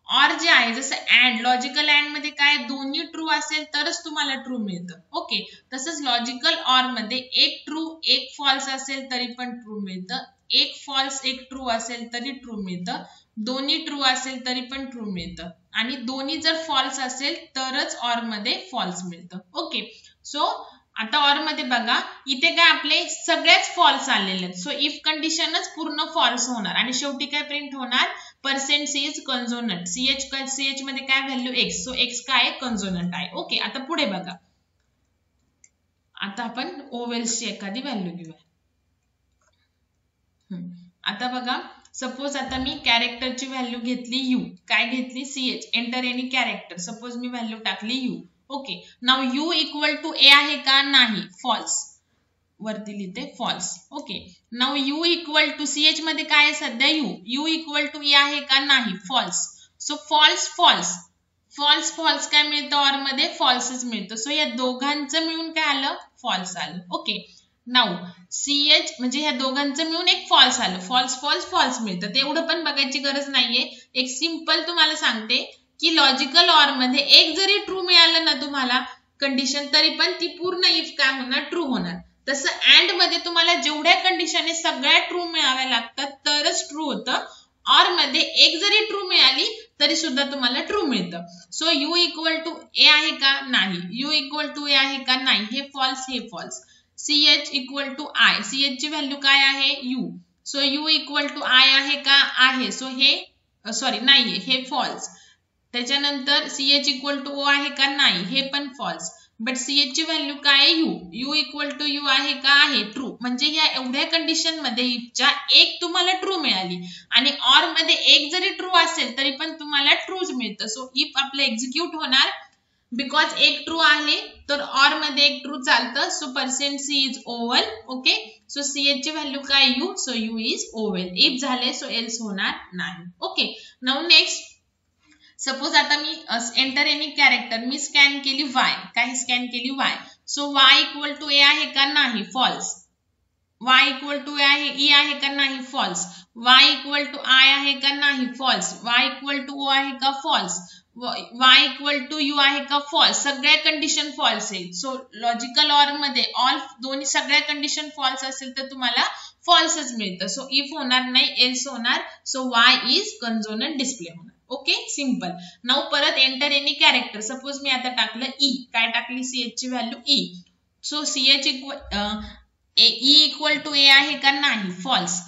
ऑर जे आहे, जसं अँड, लॉजिकल अँड मध्ये काय, दोन्ही ट्रू असेल तरच तुम्हाला ट्रू मिळतं. ओके, तसंच लॉजिकल ऑर मध्ये एक ट्रू एक फॉल्स असेल तरी पण ट्रू मिळतं, एक फॉल्स एक ट्रू असेल तरी ट्रू मिळतं, दोन्ही ट्रू असेल तरी पण ट्रू मिळतं, आणि दोन्ही जर फॉल्स असेल तरच ऑर मध्ये फॉल्स मिळतं. ओके, सो आता ऑर मध्ये बघा, इथे काय आपले सगळेच फॉल्स आलेले आहेत. सो इफ कंडिशनच पूर्ण फॉल्स होणार, आणि शेवटी काय प्रिंट होणार, %C इज कॉन्सोनंट. CH मध्ये काय व्हॅल्यू, X. सो X काय कॉन्सोनंट आहे. ओके, आता पुढे बघा, आता आपण ओवेल्सची एखादी व्हॅल्यू घेऊया. आता बघा, सपोज आता मी कॅरेक्टरची व्हॅल्यू घेतली U. काय घेतली, CH, enter any character. Suppose मी व्हॅल्यू टाकली U. Okay, now U equal to A आहे का, नाही, फॉल्स. वरती लिहिते false. Okay, now U equal to, CH मध्ये काय आहे सध्या U इक्वल टू E आहे का, नाही, false. So false false false false काय मिळतं, ऑर मध्ये फॉल्सच मिळतं. सो या दोघांचं मिळून काय आलं, फॉल्स आलं. ओके, नाउ CH म्हणजे ह्या दोघांचं मिळून एक फॉल्स आलं, फॉल्स फॉल्स फॉल्स मिळतं. तेवढं पण बघायची गरज नाहीये. एक सिंपल तुम्हाला सांगते की लॉजिकल ऑर मध्ये एक जरी ट्रू मिळालं ना तुम्हाला कंडिशन, तरी पण ती पूर्ण इफ काय होणार, ट्रू होणार. तसं अँड मध्ये तुम्हाला जेवढ्या कंडिशन आहे सगळ्या ट्रू मिळाव्या लागतात तरच ट्रू होतं. ऑर मध्ये एक जरी ट्रू मिळाली तरी तरी सुद्धा तुम्हाला ट्रू मिळतं. So U equal to A आहे का नाही, यू इक्वल टू ए आहे का नाही, हे फॉल्स हे false. CH equal to I, CH ची व्हॅल्यू काय आहे U, so U equal to I आहे का आहे, सो हे सॉरी नाहीये हे फॉल्स. त्याच्यानंतर CH इक्वल टू ओ आहे का नाही, हे पण फॉल्स. बट CH ची व्हॅल्यू काय आहे U, U equal to U आहे का आहे ट्रू. म्हणजे या एवढ्या कंडिशन मध्ये इफच्या एक तुम्हाला ट्रू मिळाली आणि ऑर मध्ये एक जरी ट्रू असेल तरी पण तुम्हाला ट्रूच मिळतं. सो इफ आपलं एक्झिक्यूट होणार बिकॉज एक ट्रू आहे तर ऑर मध्ये एक ट्रू चालतं. So %C is vowel. Okay, so CH ची व्हॅल्यू काय U, so U is vowel. If झाले सो एल्स होणार नाही. ओके, नाउ नेक्स्ट सपोज आता मी एंटर एनी कॅरेक्टर मी स्कॅन केली वाय, काय स्कॅन केली Y. So Y equal to A आहे का नाही, false. Y equal to E आहे का नाही, false. Y equal to I आहे का नाही, false. Y equal to O आहे का, false. Y equal to U आहे का, फॉल्स. सगळ्या कंडिशन फॉल्स आहे. सो लॉजिकल ऑर मध्ये ऑल दोन्ही सगळ्या कंडिशन फॉल्स असेल तर तुम्हाला फॉल्सच मिळतं. सो इफ होणार नाही एल्स होणार. So Y is consonant display होणार. Okay, simple. नाउ परत एंटर एनी कॅरेक्टर. सपोज मी आता टाकलं ई, काय टाकली CH ची value E. So CH equal to A आहे का नाही, false.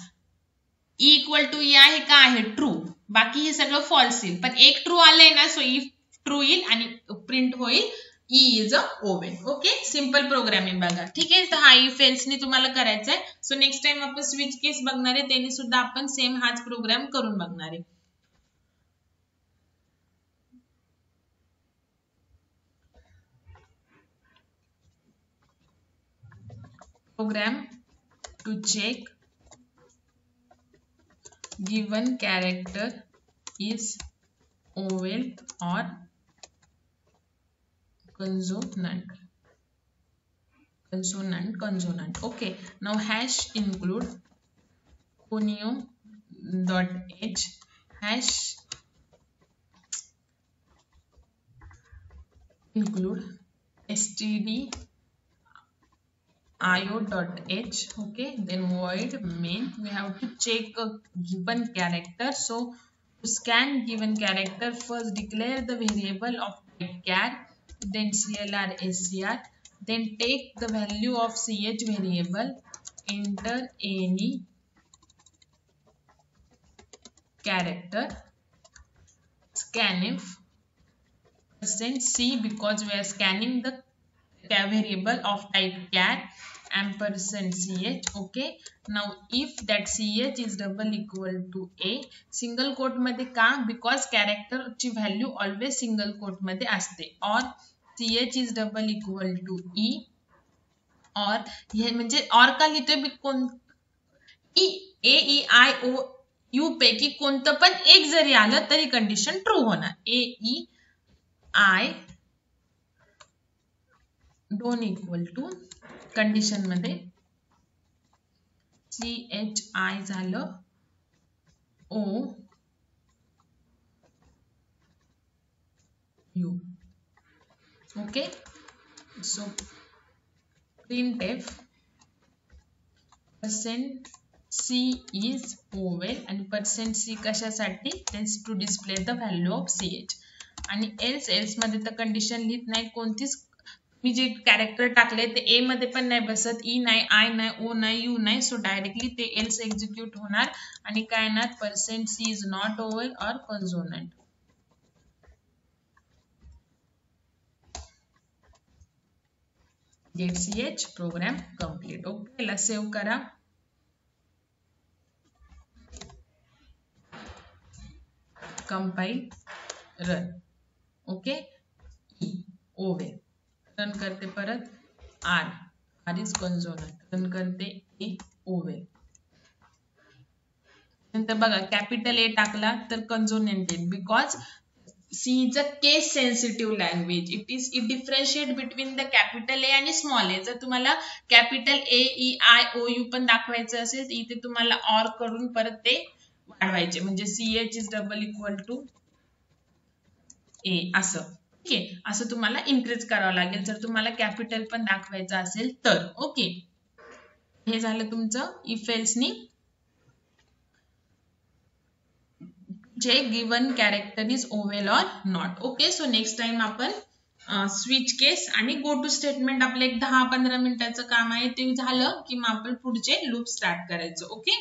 E equal to E आहे का आहे ट्रू. बाकी हे सगळं फॉल्स येईल पण एक ट्रू आलंय ना, सो इफ ट्रू येईल आणि प्रिंट होईल E is a oval. Okay, simple programming बघा. ठीक आहे, तर हा इफ एल्स ने तुम्हाला करायचा आहे. सो नेक्स्ट टाइम आपण स्विच केस बघणार आहे, त्यांनी सुद्धा आपण सेम हाच प्रोग्राम करून बघणार आहे. Program to check given character is oval or consonant. Okay, now hash include conio dot h hash include std io.h. okay, then void main. We have to check a given character. So to scan given character, first declare the variable of type char, then clr scr, then take the value of ch variable, enter any character, scanf %c because we are scanning the variable of type char %ch. okay, now if that ch is double equal to a, single quote मध्ये का, बिकॉज कॅरेक्टर ची व्हॅल्यू ऑलवेज सिंगल कोट मध्ये असते. और ch is double equal to e, और हे म्हणजे और का लिहितोय कोण e a e i o u पैकी कोणतं पण एक जरी आलं तरी कंडिशन ट्रू होणार. a e i don't equal to condition मध्ये CHI झालं O U. Okay, so printf %c is oval आणि %c कशासाठी, to display the value of CH. आणि एल्स मध्ये तर कंडिशन लिहित नाही कोणतीच. मी जे कॅरेक्टर टाकले ते ए मध्ये पण नाही बसत, ई नाही, आय नाही, ओ नाही, यू नाही. सो डायरेक्टली ते एल्स एक्झिक्यूट होणार आणि काय येणार, %c is not vowel or consonant. Get ch program complete. Okay, याला सेव्ह करा. Compile, run. Okay, E vowel run करते परत, आर इज कॉन्सोनंट रन करते, ए ओव्हल. नंतर बघा कॅपिटल ए टाकला तर कॉन्सोनंट येईल because C is a case sensitive language. It differentiate between the capital A आणि small a. जर तुम्हाला capital A E I O U पण दाखवायचं असेल तर इथे तुम्हाला OR करून परत ते वाढवायचे, म्हणजे CH is double equal to A असं. ओके, असं तुम्हाला इन्क्रीज करावं लागेल जर तुम्हाला कॅपिटल पण दाखवायचं असेल तर. ओके, हे झालं तुमचं इफ एल्स नी. जे given character is oval or not. Okay, so next time आपण स्विच केस आणि गो टू स्टेटमेंट आपलं एक 10-15 मिनिटाचं काम आहे ते झालं की मग आपण पुढचे लूप स्टार्ट करायचं. ओके.